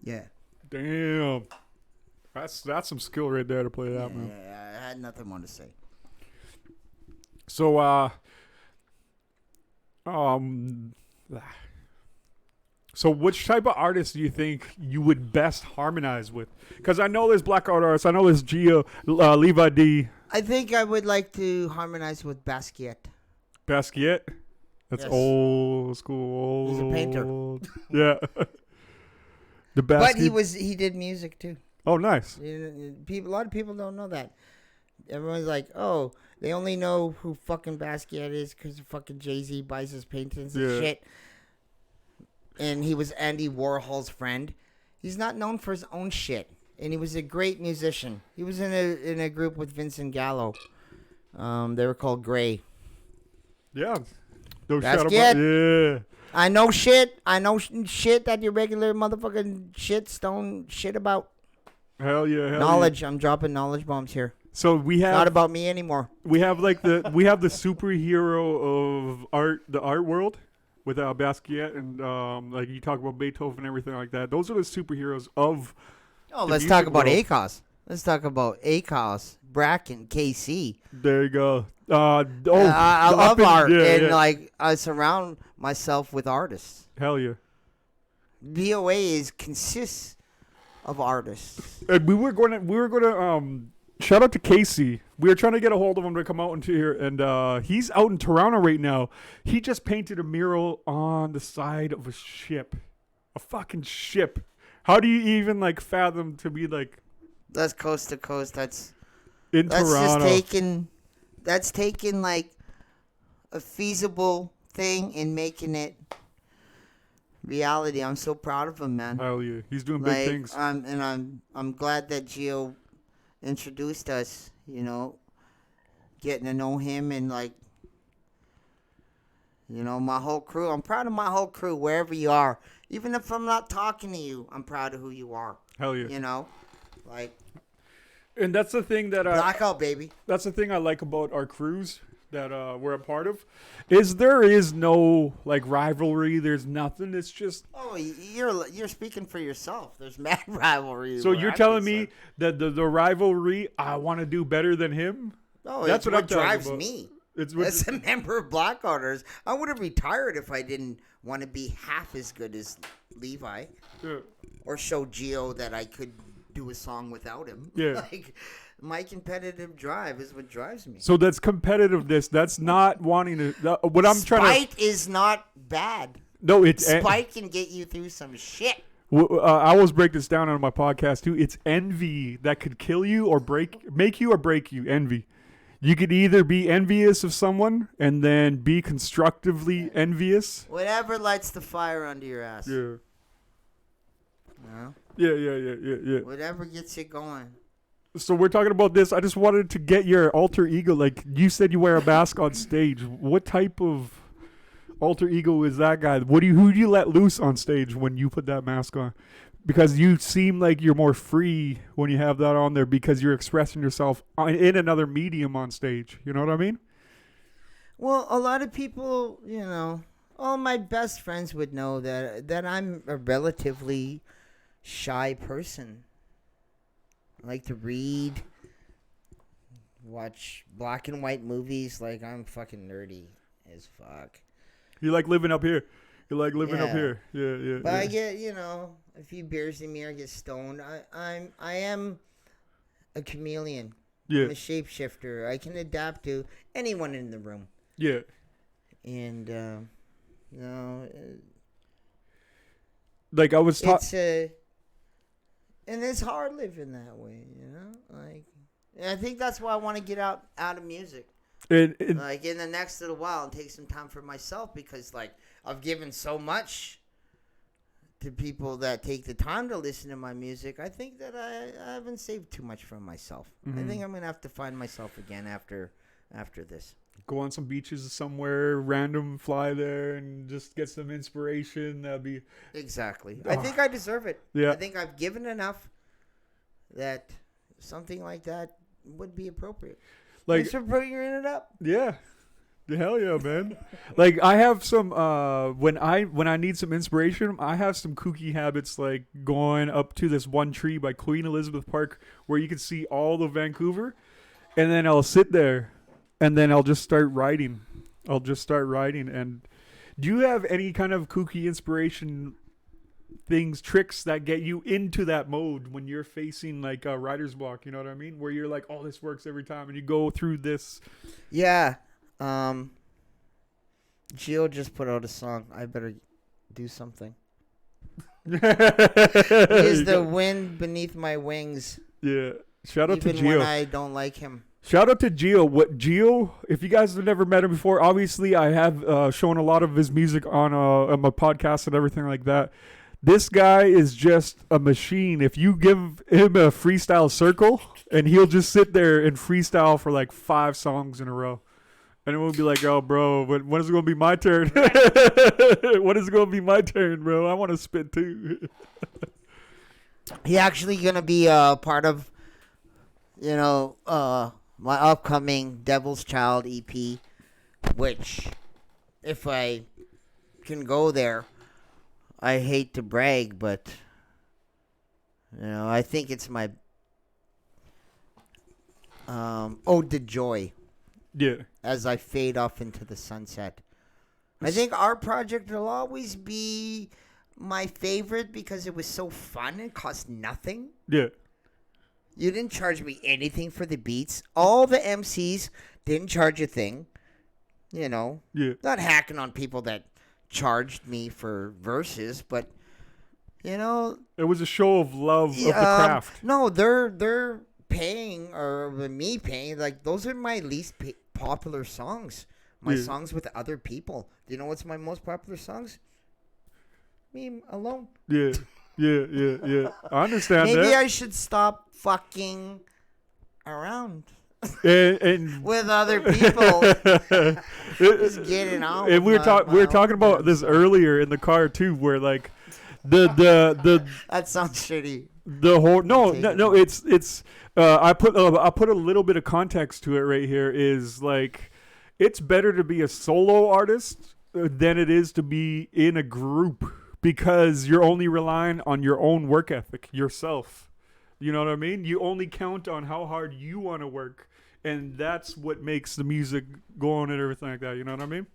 S3: Yeah.
S2: Damn. That's some skill right there to play that, man.
S3: Yeah, I had nothing more to say.
S2: So, so which type of artist do you think you would best harmonize with? Because I know there's black art artists. I know there's Gio, Levi D.
S3: I think I would like to harmonize with Basquiat.
S2: Basquiat? That's
S3: Yes.
S2: old school.
S3: He's a painter.
S2: Yeah. The Basquiat.
S3: But he did music too.
S2: Oh, nice.
S3: A lot of people don't know that. Everyone's like, oh, they only know who fucking Basquiat is because fucking Jay-Z buys his paintings and shit. And he was Andy Warhol's friend. He's not known for his own shit. And he was a great musician. He was in a group with Vincent Gallo. They were called Grey.
S2: Yeah. No
S3: Basquiat.
S2: Yeah.
S3: I know shit. I know shit that your regular motherfucking don't shit about.
S2: Hell yeah.
S3: Knowledge. I'm dropping knowledge bombs here.
S2: So we have
S3: Not about me anymore.
S2: we have the superhero of art, the art world, with Basquiat and like you talk about Beethoven and everything like that. Those are the superheroes of.
S3: Oh,
S2: the
S3: let's talk
S2: music
S3: about
S2: world.
S3: ACOS. Let's talk about ACOS, Bracken, KC.
S2: There you go.
S3: I love art, and
S2: yeah.
S3: like I surround myself with artists.
S2: Hell yeah.
S3: VOA consists of artists.
S2: And we were gonna shout out to Casey. We were trying to get a hold of him to come out into here, and he's out in Toronto right now. He just painted a mural on the side of a ship, a fucking ship. How do you even like fathom to be like?
S3: That's coast to coast. That's
S2: Toronto.
S3: That's taking like a feasible thing and making it reality. I'm so proud of him, man.
S2: Hell yeah, he's doing big things.
S3: I'm glad that Gio introduced us. You know, getting to know him and like, you know, my whole crew. I'm proud of my whole crew wherever you are. Even if I'm not talking to you, I'm proud of who you are.
S2: Hell yeah.
S3: You know, like.
S2: And that's the thing that
S3: Blackout, baby.
S2: That's the thing I like about our crews that we're a part of, is there is no like rivalry. There's nothing. It's just.
S3: Oh, you're speaking for yourself. There's mad rivalry.
S2: So you're telling me that the rivalry, I want to do better than him?
S3: No,
S2: that's what
S3: drives
S2: about.
S3: me.
S2: It's
S3: as a member of Blackouters, I would have retired if I didn't want to be half as good as Levi, or show Gio that I could do a song without him.
S2: Yeah.
S3: Like, my competitive drive is what drives me.
S2: So that's competitiveness. That's not wanting to. What I'm trying to.
S3: Spite is not bad.
S2: No, it's
S3: spite can get you through some shit.
S2: I always break this down on my podcast too. It's envy that could kill you or make you or break you. Envy. You could either be envious of someone and then be constructively envious.
S3: Whatever lights the fire under your ass.
S2: Yeah.
S3: No?
S2: Yeah.
S3: Whatever gets you going.
S2: So we're talking about this. I just wanted to get your alter ego. Like you said, you wear a mask on stage. What type of alter ego is that guy? Who do you let loose on stage when you put that mask on? Because you seem like you're more free when you have that on there because you're expressing yourself in another medium on stage. You know what I mean?
S3: Well, a lot of people, you know, all my best friends would know that I'm a relatively shy person. I like to read, watch black and white movies. Like, I'm fucking nerdy as fuck.
S2: You like living up here. You like living up here. Yeah.
S3: But I get, you know, a few beers in me, I get stoned. I am a chameleon.
S2: Yeah.
S3: I'm a shapeshifter. I can adapt to anyone in the room.
S2: Yeah.
S3: And, you know,
S2: like I was
S3: and it's hard living that way, you know? Like, and I think that's why I want to get out of music. Like, in the next little while and take some time for myself because, like, I've given so much to people that take the time to listen to my music. I think that I haven't saved too much from myself.
S2: Mm-hmm.
S3: I think I'm going to have to find myself again after this.
S2: Go on some beaches somewhere, random, fly there, and just get some inspiration. That'd be
S3: exactly. I think I deserve it.
S2: Yeah.
S3: I think I've given enough that something like that would be appropriate.
S2: Like,
S3: thanks for bringing it up.
S2: Yeah. Hell yeah, man. Like I have some when I need some inspiration, I have some kooky habits like going up to this one tree by Queen Elizabeth Park where you can see all of Vancouver, and then I'll sit there and then I'll just start writing. And do you have any kind of kooky inspiration tricks that get you into that mode when you're facing like a writer's block, you know what I mean? Where you're like, oh, this works every time, and you go through this.
S3: Yeah. Gio just put out a song. I better do something. Is the wind beneath my wings.
S2: Yeah. Shout out to Gio.
S3: Even when I don't like him.
S2: Shout out to Gio, if you guys have never met him before, obviously I have shown a lot of his music on my podcast and everything like that. This guy is just a machine. If you give him a freestyle circle, and he'll just sit there and freestyle for like 5 songs in a row. And it will be like, oh, bro, when is it going to be my turn? When is it going to be my turn, bro? I want to spit too.
S3: He actually going to be part of, you know, my upcoming Devil's Child EP, which, if I can go there, I hate to brag, but, you know, I think it's my ode to joy.
S2: Yeah.
S3: As I fade off into the sunset. I think our project will always be my favorite because it was so fun. It cost nothing.
S2: Yeah.
S3: You didn't charge me anything for the beats. All the MCs didn't charge a thing. You know,
S2: Yeah.
S3: not hacking on people that charged me for verses, but you know,
S2: It was a show of love of the craft.
S3: No, they're paying or me paying. Like those are my least popular songs. My songs with other people. Do you know what's my most popular songs? Me alone.
S2: Yeah. Yeah. I understand
S3: Maybe
S2: that.
S3: I should stop fucking around
S2: And
S3: with other people. Just getting on.
S2: and we were talking about this earlier in the car too, where like the
S3: That sounds shitty.
S2: the whole no it's I put a little bit of context to it right here. Is like it's better to be a solo artist than it is to be in a group, because you're only relying on your own work ethic yourself. You know what I mean? You only count on how hard you want to work, and that's what makes the music go on and everything like that. You know what I mean?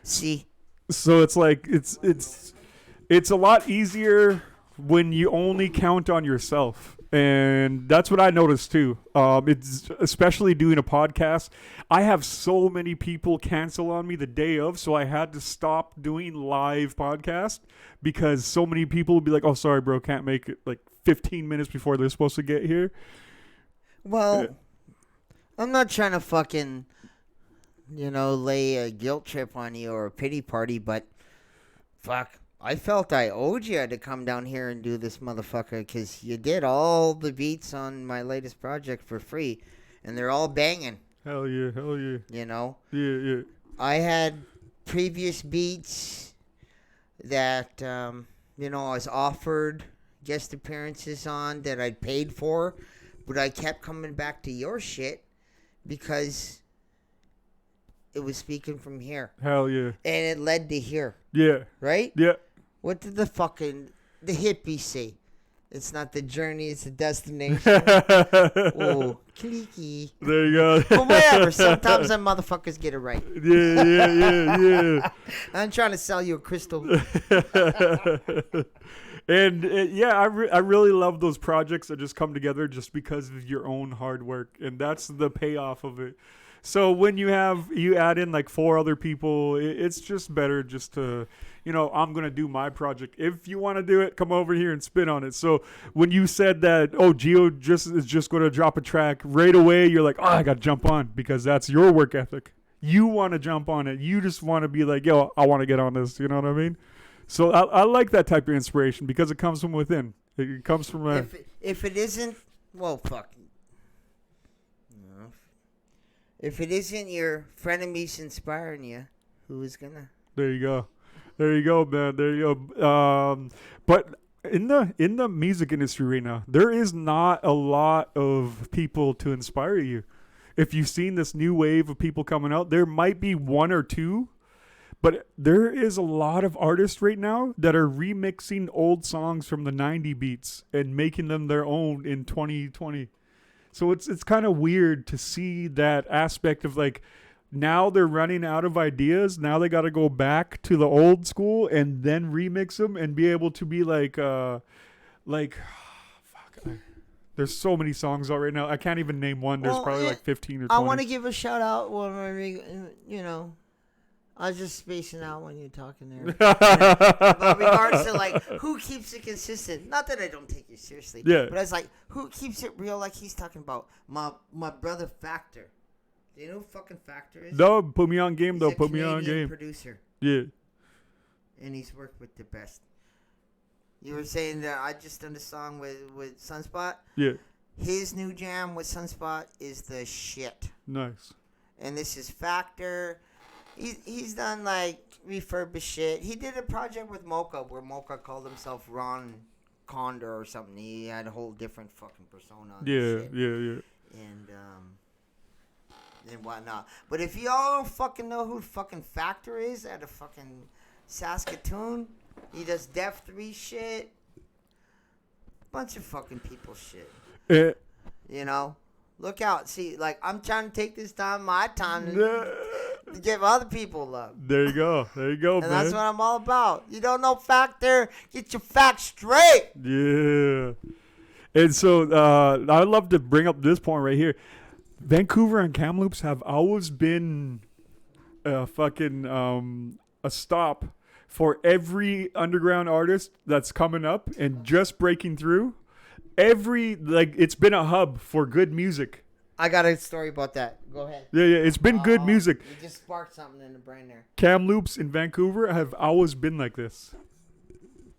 S3: See,
S2: So it's like it's a lot easier when you only count on yourself, and that's what I noticed too. It's especially doing a podcast. I have so many people cancel on me the day of, so I had to stop doing live podcast because so many people would be like, "Oh, sorry, bro, can't make it." Like 15 minutes before they're supposed to get here.
S3: well, I'm not trying to fucking, lay a guilt trip on you or a pity party, but fuck, I felt I owed you to come down here and do this motherfucker because you did all the beats on my latest project for free, and they're all banging.
S2: Hell yeah. Yeah.
S3: I had previous beats that, I was offered guest appearances on that I'd paid for, but I kept coming back to your shit because it was speaking from here.
S2: Hell yeah.
S3: And it led to here,
S2: Yeah.
S3: right?
S2: Yeah.
S3: What did the hippies say? It's not the journey, it's the destination. Oh, cliquey.
S2: There you go.
S3: But whatever, sometimes them motherfuckers get it right.
S2: Yeah.
S3: I'm trying to sell you a crystal.
S2: And I really love those projects that just come together just because of your own hard work, and that's the payoff of it. So when you add in like 4 other people, it's just better just to, I'm going to do my project. If you want to do it, come over here and spin on it. So when you said that, Gio is just going to drop a track right away, you're like, I got to jump on because that's your work ethic. You want to jump on it. You just want to be like, yo, I want to get on this. You know what I mean? So I like that type of inspiration because it comes from within. It comes from
S3: If it isn't, well, fuck. If it isn't your frenemies inspiring you, who is gonna?
S2: There you go, man. There you go. But in the music industry right now, there is not a lot of people to inspire you. If you've seen this new wave of people coming out, there might be 1 or 2. But there is a lot of artists right now that are remixing old songs from the 90 beats and making them their own in 2020. So it's kind of weird to see that aspect of like, now they're running out of ideas. Now they got to go back to the old school and then remix them and be able to be there's so many songs out right now. I can't even name one. There's probably like 15 or 20.
S3: I want to give a shout out when I was just spacing out when you're talking there. But regards to like who keeps it consistent. Not that I don't take you seriously.
S2: Yeah.
S3: But I was like, who keeps it real? Like he's talking about my brother Factor. Do you know who fucking Factor is?
S2: No, put me on game
S3: He's
S2: though.
S3: a
S2: Put me on
S3: Canadian
S2: game.
S3: Producer,
S2: Yeah.
S3: and he's worked with the best. You were saying that I just done a song with Sunspot.
S2: Yeah.
S3: His new jam with Sunspot is the shit.
S2: Nice.
S3: And this is Factor. He's done like refurbished shit. He did a project with Mocha where Mocha called himself Ron Condor or something. He had a whole different fucking persona. And shit.
S2: Yeah.
S3: And whatnot. But if y'all don't fucking know who fucking Factor is out of fucking Saskatoon, he does Def 3 shit. Bunch of fucking people shit. Look out. See, like, I'm trying to take this time, my time. to give other people love.
S2: There you go. There you go,
S3: And
S2: man.
S3: that's what I'm all about. You don't know factor? Get your facts straight.
S2: Yeah. And so I'd love to bring up this point right here. Vancouver and Kamloops have always been a fucking a stop for every underground artist that's coming up and just breaking through. It's been a hub for good music.
S3: I got a story about that. Go ahead.
S2: Yeah, it's been good music.
S3: You just sparked something in the brain there.
S2: Kamloops in Vancouver have always been like this.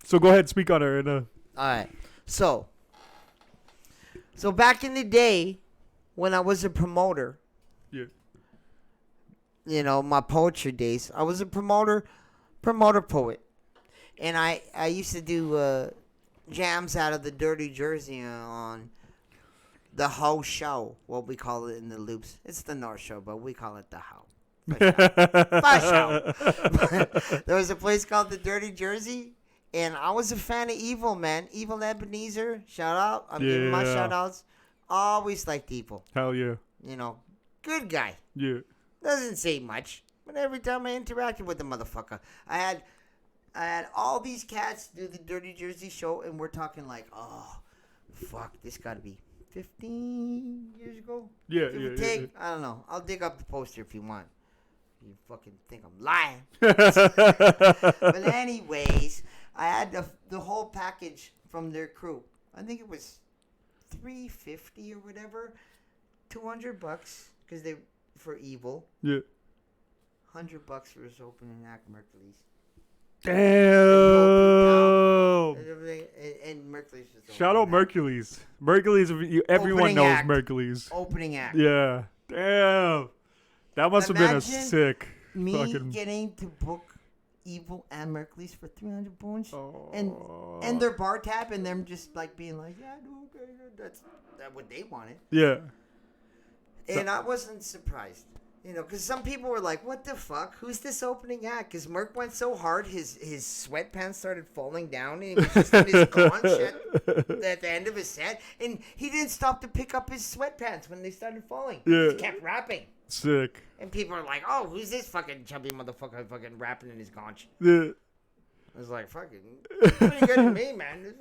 S2: So go ahead, speak on it.
S3: All right. So back in the day, when I was a promoter,
S2: Yeah.
S3: you know, my poetry days, I was a promoter poet. And I used to do jams out of the Dirty Jersey on the Ho Show, what we call it in the loops. It's the North Show, but we call it the Ho. For show. There was a place called the Dirty Jersey, and I was a fan of Evil, man. Evil Ebenezer, shout out. I'm giving my
S2: Yeah.
S3: shout outs. Always liked Evil.
S2: Hell yeah.
S3: You know, good guy.
S2: Yeah.
S3: Doesn't say much, but every time I interacted with the motherfucker, I had all these cats do the Dirty Jersey show, and we're talking like, oh, fuck, this got to be 15 years ago.
S2: Yeah,
S3: Give
S2: yeah,
S3: or
S2: yeah,
S3: take.
S2: yeah.
S3: I don't know. I'll dig up the poster if you want. You fucking think I'm lying. But anyways, I had the whole package from their crew. I think it was $350 or whatever, $200 because they for Evil,
S2: Yeah.
S3: $100 for his opening act, Mercury's.
S2: Damn.
S3: And Mercury's was the
S2: Shout out
S3: opening act.
S2: Mercules. Mercules, everyone
S3: Opening
S2: knows
S3: act.
S2: Mercules.
S3: Opening act.
S2: Yeah. Damn. That must have been a
S3: Imagine
S2: sick
S3: Me
S2: fucking.
S3: getting to book Evil and Mercury's for 300 bones,
S2: Oh.
S3: and their bar tab, and them just like being like, yeah, okay, that's what they wanted.
S2: Yeah.
S3: And I wasn't surprised, you know, because some people were like, what the fuck? Who's this opening act? Because Merc went so hard, his sweatpants started falling down, and he was just in his gone shit at the end of his set. And he didn't stop to pick up his sweatpants when they started falling.
S2: Yeah.
S3: He kept rapping.
S2: Sick.
S3: And people are like, oh, who's this fucking chubby motherfucker fucking rapping in his gaunch?
S2: Yeah.
S3: I was like, fucking, pretty good to me, man. This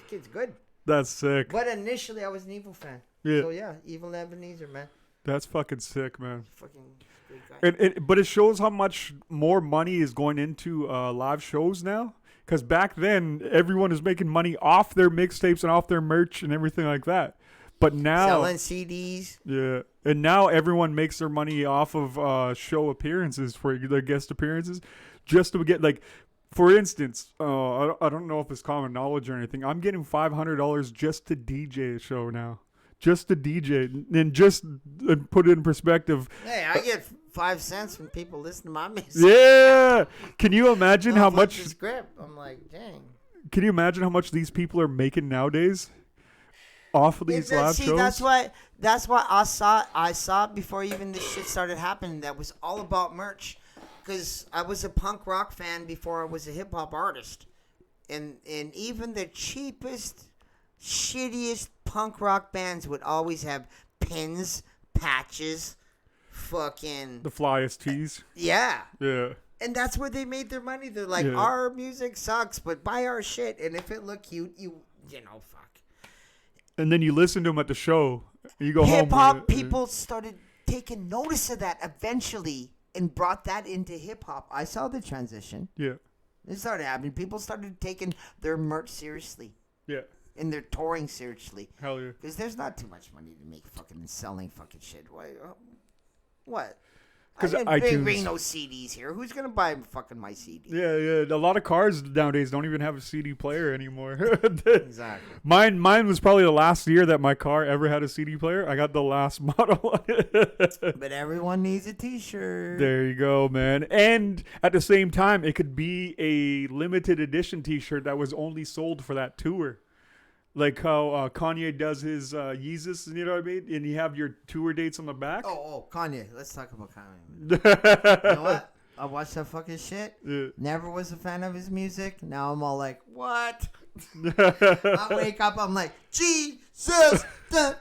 S3: kid's good.
S2: That's sick.
S3: But initially, I was an Evil fan.
S2: Yeah.
S3: So, yeah, Evil Ebenezer, man.
S2: That's fucking sick, man.
S3: Fucking great guy.
S2: But it shows how much more money is going into live shows now. Because back then, everyone is making money off their mixtapes and off their merch and everything like that. But now,
S3: Selling CDs.
S2: yeah, and now everyone makes their money off of show appearances, their guest appearances, just to get like, for instance, I don't know if it's common knowledge or anything. I'm getting $500 just to DJ a show now. Just to DJ, and just put it in perspective.
S3: Hey, I get 5 cents when people listen to my music.
S2: Yeah, can you imagine how
S3: I'll flip
S2: much?
S3: the script. I'm like, dang.
S2: Can you imagine how much these people are making nowadays off of these live shows?
S3: That's why I saw it before even this shit started happening. That was all about merch, because I was a punk rock fan before I was a hip hop artist, and even the cheapest, shittiest punk rock bands would always have pins, patches, fucking
S2: The flyest tees.
S3: yeah.
S2: Yeah.
S3: And that's where they made their money. They're like,
S2: Yeah.
S3: our music sucks, but buy our shit, and if it look cute, you know, fuck.
S2: And then you listen to them at the show. And you go home.
S3: Hip hop
S2: with it.
S3: people started taking notice of that eventually and brought that into hip hop. I saw the transition.
S2: Yeah.
S3: It started happening. People started taking their merch seriously
S2: Yeah.
S3: and their touring seriously.
S2: Hell yeah.
S3: Because there's not too much money to make fucking selling fucking shit. What?
S2: 'Cause
S3: I didn't bring
S2: iTunes-
S3: no CDs here. Who's gonna buy fucking my CD?
S2: Yeah, yeah. A lot of cars nowadays don't even have a CD player anymore.
S3: Exactly.
S2: Mine was probably the last year that my car ever had a CD player. I got the last model.
S3: But everyone needs a T-shirt.
S2: There you go, man. And at the same time, it could be a limited edition T-shirt that was only sold for that tour. Like how Kanye does his Yeezus, you know what I mean? And you have your tour dates on the back.
S3: Oh, Kanye. Let's talk about Kanye. You know what? I watched that fucking shit.
S2: Yeah.
S3: Never was a fan of his music. Now I'm all like, what? I wake up, I'm like, Sister, and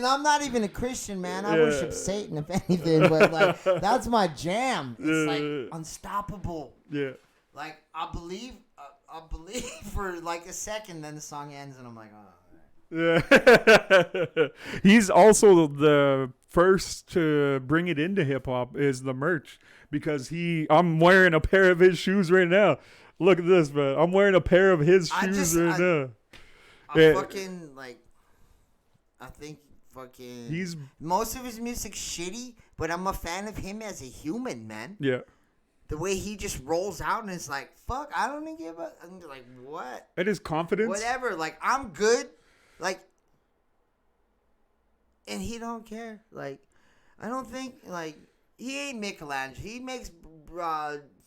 S3: I'm not even a Christian, man. I worship Satan, if anything. But like, that's my jam. It's like unstoppable.
S2: Yeah.
S3: Like I believe for like a second, then the song ends, and I'm like, oh.
S2: Yeah. He's also the first to bring it into hip hop is the merch because I'm wearing a pair of his shoes right now. Look at this, man. I'm wearing a pair of his shoes right now.
S3: I fucking like. I think fucking.
S2: He's
S3: most of his music's shitty, but I'm a fan of him as a human, man.
S2: Yeah.
S3: The way he just rolls out and is like, "Fuck, I don't even give a." I'm like, what?
S2: And his confidence.
S3: Whatever. Like I'm good. Like, and he don't care. Like, I don't think like he ain't Michelangelo. He makes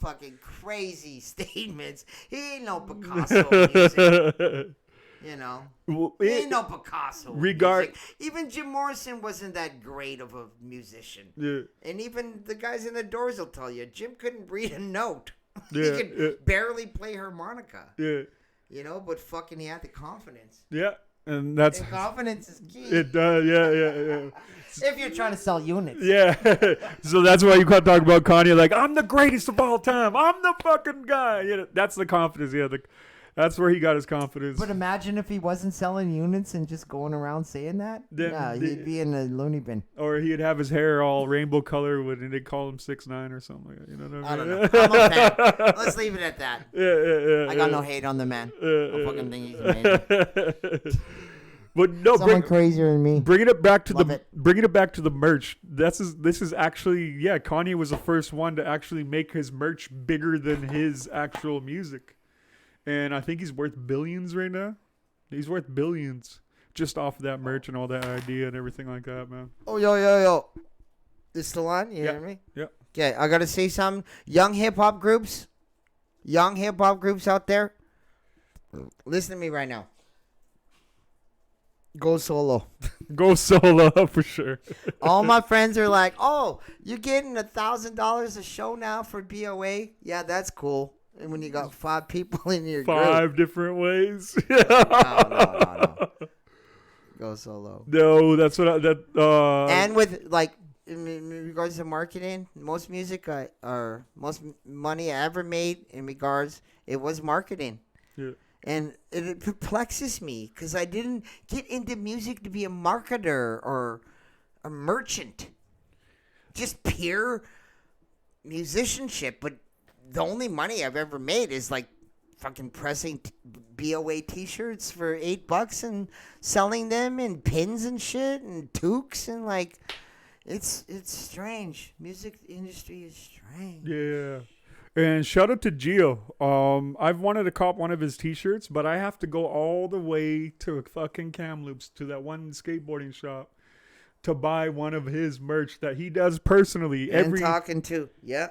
S3: fucking crazy statements. He ain't no Picasso music. You know, he ain't no Picasso. Music. Even Jim Morrison wasn't that great of a musician.
S2: Yeah.
S3: And even the guys in the Doors will tell you, Jim couldn't read a note.
S2: Yeah,
S3: he could barely play harmonica.
S2: Yeah.
S3: You know, but fucking he had the confidence.
S2: Yeah. And that's
S3: confidence is key.
S2: It does, yeah.
S3: If you're trying to sell units.
S2: Yeah. So that's why you can't talk about Kanye like, I'm the greatest of all time. I'm the fucking guy. You know, that's the confidence. Yeah, that's where he got his confidence.
S3: But imagine if he wasn't selling units and just going around saying that. He'd be in a loony bin.
S2: Or he'd have his hair all rainbow color and they'd call him 6ix9ine or something like that. You know what I mean?
S3: I don't know. I'm a fan. Let's leave it at that.
S2: Yeah.
S3: I got no hate on the man. I fucking think he's amazing.
S2: But no,
S3: someone crazier than me.
S2: Bringing it back to the merch. This is actually Kanye was the first one to actually make his merch bigger than his actual music, and I think he's worth billions right now. He's worth billions just off of that merch and all that idea and everything like that, man.
S3: Oh yo, this still on? You hear me?
S2: Yeah.
S3: Okay, I gotta say something. Young hip hop groups out there, listen to me right now. Go solo.
S2: Go solo for sure.
S3: All my friends are like, "Oh, you're getting $1,000 a show now for BOA? Yeah, that's cool." And when you got 5 people in your
S2: group, different ways.
S3: No. Go solo.
S2: No, that's what
S3: and with like in regards to marketing, most music or most money I ever made in regards it was marketing.
S2: Yeah.
S3: And it perplexes me because I didn't get into music to be a marketer or a merchant. Just pure musicianship. But the only money I've ever made is like fucking pressing BOA t-shirts for $8 and selling them in pins and shit and toques and like it's strange. Music industry is strange.
S2: Yeah. And shout out to Gio. I've wanted to cop one of his t-shirts, but I have to go all the way to fucking Kamloops to that one skateboarding shop to buy one of his merch that he does personally.
S3: And talking to, yeah.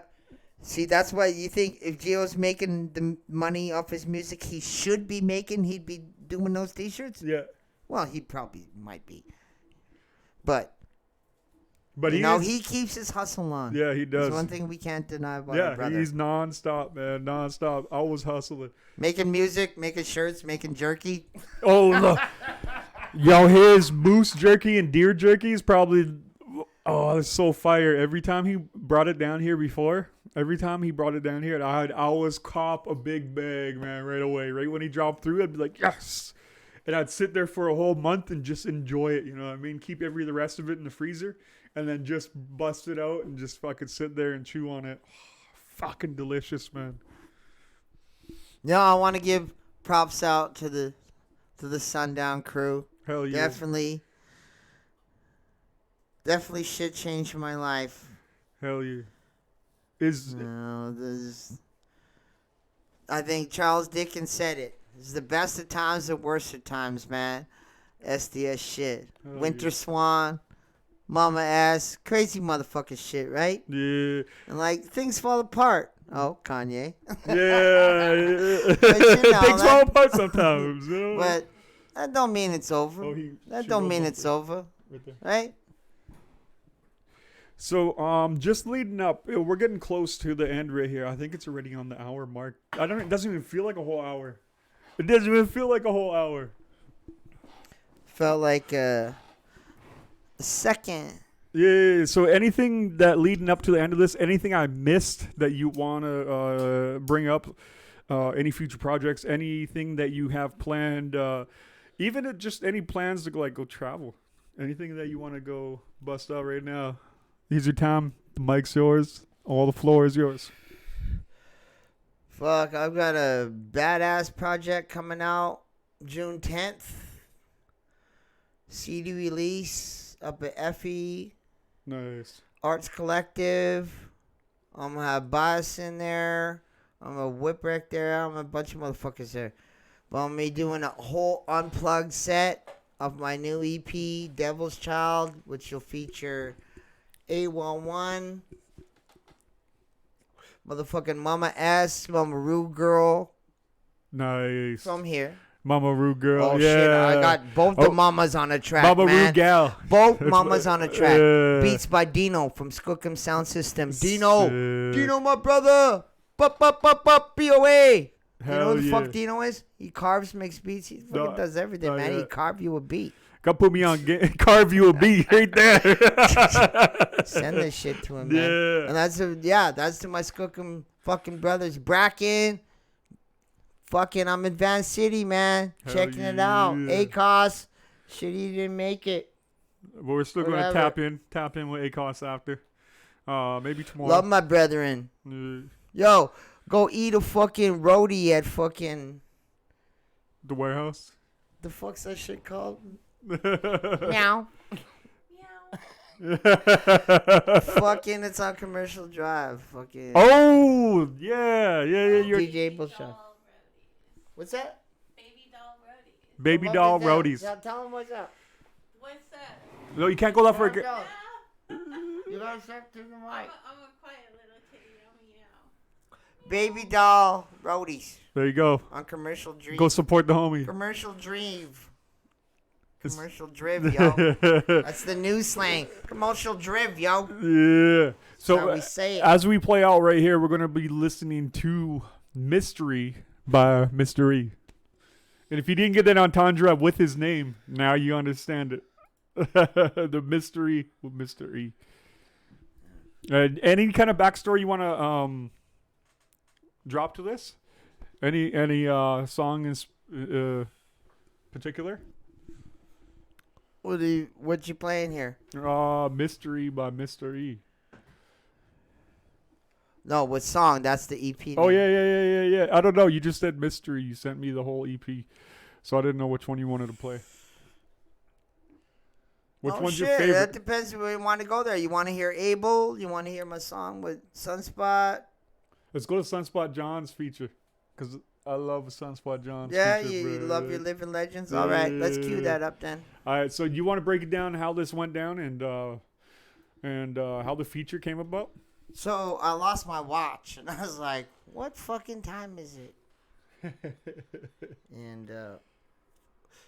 S3: See, that's why you think if Gio's making the money off his music, he'd be doing those t-shirts?
S2: Yeah.
S3: Well, he probably might be. But he keeps his hustle on.
S2: Yeah, he does.
S3: That's one thing we can't deny about our brother.
S2: Yeah, he's nonstop, man. Nonstop. Always hustling.
S3: Making music, making shirts, making jerky.
S2: Oh, look. Yo, his moose jerky and deer jerky is probably... Oh, it's so fire. Every time he brought it down here I'd always cop a big bag, man, right away. Right when he dropped through, I'd be like, yes! And I'd sit there for a whole month and just enjoy it, you know what I mean? Keep the rest of it in the freezer. And then just bust it out and just fucking sit there and chew on it. Oh, fucking delicious, man.
S3: No, I want to give props out to the Sundown crew.
S2: Hell yeah.
S3: Definitely shit changed my life.
S2: Hell yeah.
S3: I think Charles Dickens said it. It's the best of times, the worst of times, man. SDS shit.
S2: Hell
S3: Winter
S2: yeah.
S3: Swan. Mama ass, crazy motherfucking shit, right?
S2: Yeah.
S3: And like things fall apart. Oh, Kanye.
S2: Yeah.
S3: But,
S2: things fall apart sometimes. You know?
S3: But that don't mean it's over. That don't mean it's over.
S2: Right there.
S3: Right?
S2: So, just leading up, we're getting close to the end right here. I think it's already on the hour mark. It doesn't even feel like a whole hour. It doesn't even feel like a whole hour.
S3: felt like a second.
S2: Yeah. So anything that leading up to the end of this, anything I missed that you want to bring up, any future projects, anything that you have planned, even just any plans to go travel, anything that you want to go bust out right now. Here's your time. The mic's yours. All the floor is yours.
S3: Fuck, I've got a badass project coming out June 10th. CD release up at FE.
S2: Nice.
S3: Arts Collective. I'm going to have Bias in there. I'm going to Whipwreck there. I'm a bunch of motherfuckers there. But I'm going to be doing a whole unplugged set of my new EP, Devil's Child, which will feature A11, motherfucking Mama S, Mama Rude Girl.
S2: Nice.
S3: From here.
S2: Mama Rude Girl.
S3: Oh,
S2: yeah.
S3: shit. I got both the mamas on the track,
S2: Mama
S3: man.
S2: Rude Gal.
S3: Both mamas on the track.
S2: Yeah.
S3: Beats by Dino from Skookum Sound System. Dino, my brother. BOA. You know who the fuck Dino is? He carves, makes beats. He fucking does everything, man.
S2: yeah.
S3: He carve you a beat.
S2: Gotta put me on, carve you a beat right there.
S3: Send this shit to him, man.
S2: Yeah.
S3: And that's to my Skookum fucking brothers. Bracken. Fucking, I'm in Van City, man.
S2: Hell
S3: Checking it out.
S2: yeah.
S3: ACOS. Shit, he didn't make it.
S2: But we're still gonna
S3: Whatever.
S2: tap in with ACOS after. Maybe tomorrow.
S3: Love my brethren.
S2: Yeah.
S3: Yo, go eat a fucking roadie at fucking...
S2: The warehouse.
S3: The fuck's that shit called? Meow. Fucking, it's on Commercial Drive. Fucking.
S2: Oh yeah. You're
S3: DJ Bullshot. What's that?
S2: Baby
S3: What
S2: doll
S3: is that?
S2: roadies.
S3: Yeah, tell him what's up.
S7: What's that?
S2: No, you can't go that far.
S3: You gotta step to the mic.
S7: I'm a quiet little kitty. I'm
S3: Baby doll roadies
S2: There you go.
S3: on Commercial Dream.
S2: Go support the homie.
S3: Commercial Dream. Commercial Driv, yo. That's the new slang. Commercial Driv, yo.
S2: Yeah. So
S3: how we say it.
S2: as we play out right here, we're gonna be listening to "Mystery" by Mr. E. And if you didn't get that entendre with his name, now you understand it. The mystery with Mr. E. Any kind of backstory you want to drop to this? Any song in particular?
S3: What you playing here?
S2: Mystery by Mr. E.
S3: No, what song? That's the EP.
S2: Oh
S3: name.
S2: yeah. I don't know. You just said mystery. You sent me the whole EP, so I didn't know which one you wanted to play. Which one's your favorite?
S3: That depends where you want to go there. You want to hear Abel? You want to hear my song with Sunspot?
S2: Let's go to Sunspot John's feature, because I love Sunspot John's
S3: Yeah,
S2: feature.
S3: you
S2: bro.
S3: love your living legends. All right, let's cue that up then.
S2: All right, so you want to break it down how this went down and how the feature came about?
S3: So I lost my watch, and I was like, "What fucking time is it?" And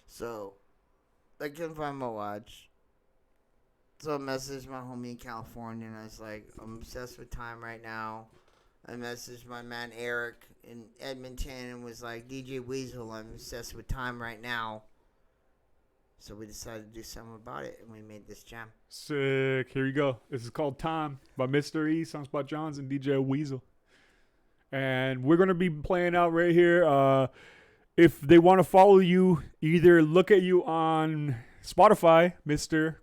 S3: so I couldn't find my watch. So I messaged my homie in California, and I was like, "I'm obsessed with time right now." I messaged my man Eric in Edmonton and was like, "DJ Weasel, I'm obsessed with time right now." So we decided to do something about it, and we made this jam.
S2: Sick. Here you go. This is called Time by Mr. E, Sunspot Johns, and DJ Weasel. And we're going to be playing out right here. If they want to follow you, either look at you on Spotify, Mr.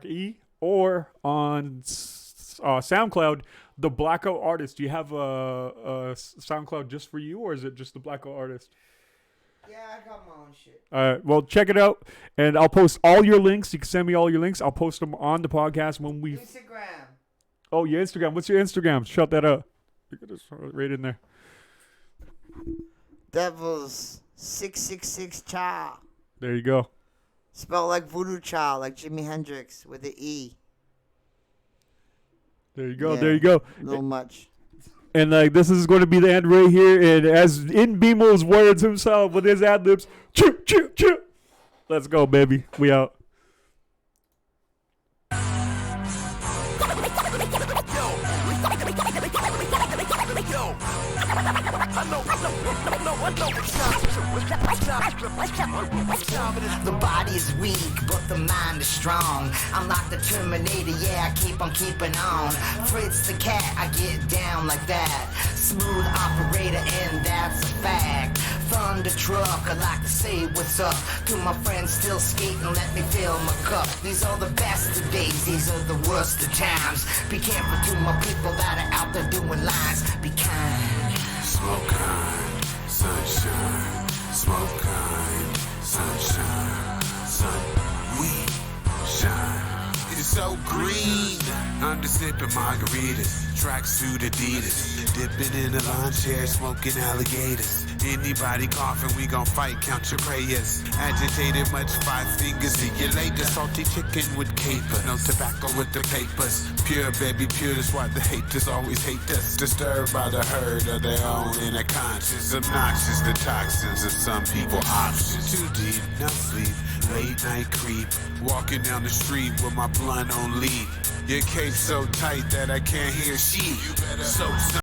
S2: E, or on SoundCloud, The Blackout Artist. Do you have a SoundCloud just for you, or is it just The Blackout Artist?
S3: Yeah, I got my own shit.
S2: All right, well, check it out, and I'll post all your links. You can send me all your links. I'll post them on the podcast when we...
S3: Instagram.
S2: Oh, your Instagram. What's your Instagram? Shout that out. Just right in there.
S3: Devils 666 Child.
S2: There you go.
S3: Spelled like Voodoo Child, like Jimi Hendrix with an E.
S2: There you go.
S3: Yeah,
S2: There you go.
S3: A little much.
S2: And this is going to be the end right here. And as in BMO's words himself with his ad libs, choo choo choo. Let's go, baby. We out.
S6: I know
S5: The body is weak, but the mind is strong. I'm like the Terminator, yeah, I keep on keeping on. Fritz the cat, I get down like that. Smooth operator, and that's a fact. Thunder truck, I like to say what's up to my friends still skating, let me fill my cup. These are the best of days, these are the worst of times. Be careful to my people that are out there doing lines. Be kind.
S4: Smoke kind, sunshine. Smoke kind, sunshine. Sun, we shine. It's so green. I'm just sipping margaritas, tracksuit Adidas, dipping in a lawn chair, smoking alligators. Anybody coughing, we gon' fight, count your prayers. Agitated much, 5 fingers, see you later. Salty chicken with capers, no tobacco with the papers. Pure baby, pure, that's why the haters always hate us. Disturbed by the herd of their own inner conscience. Obnoxious, the toxins of some people options. Too deep, no sleep, late night creep. Walking down the street with my blunt on lead. Your cape so tight that I can't hear sheep. So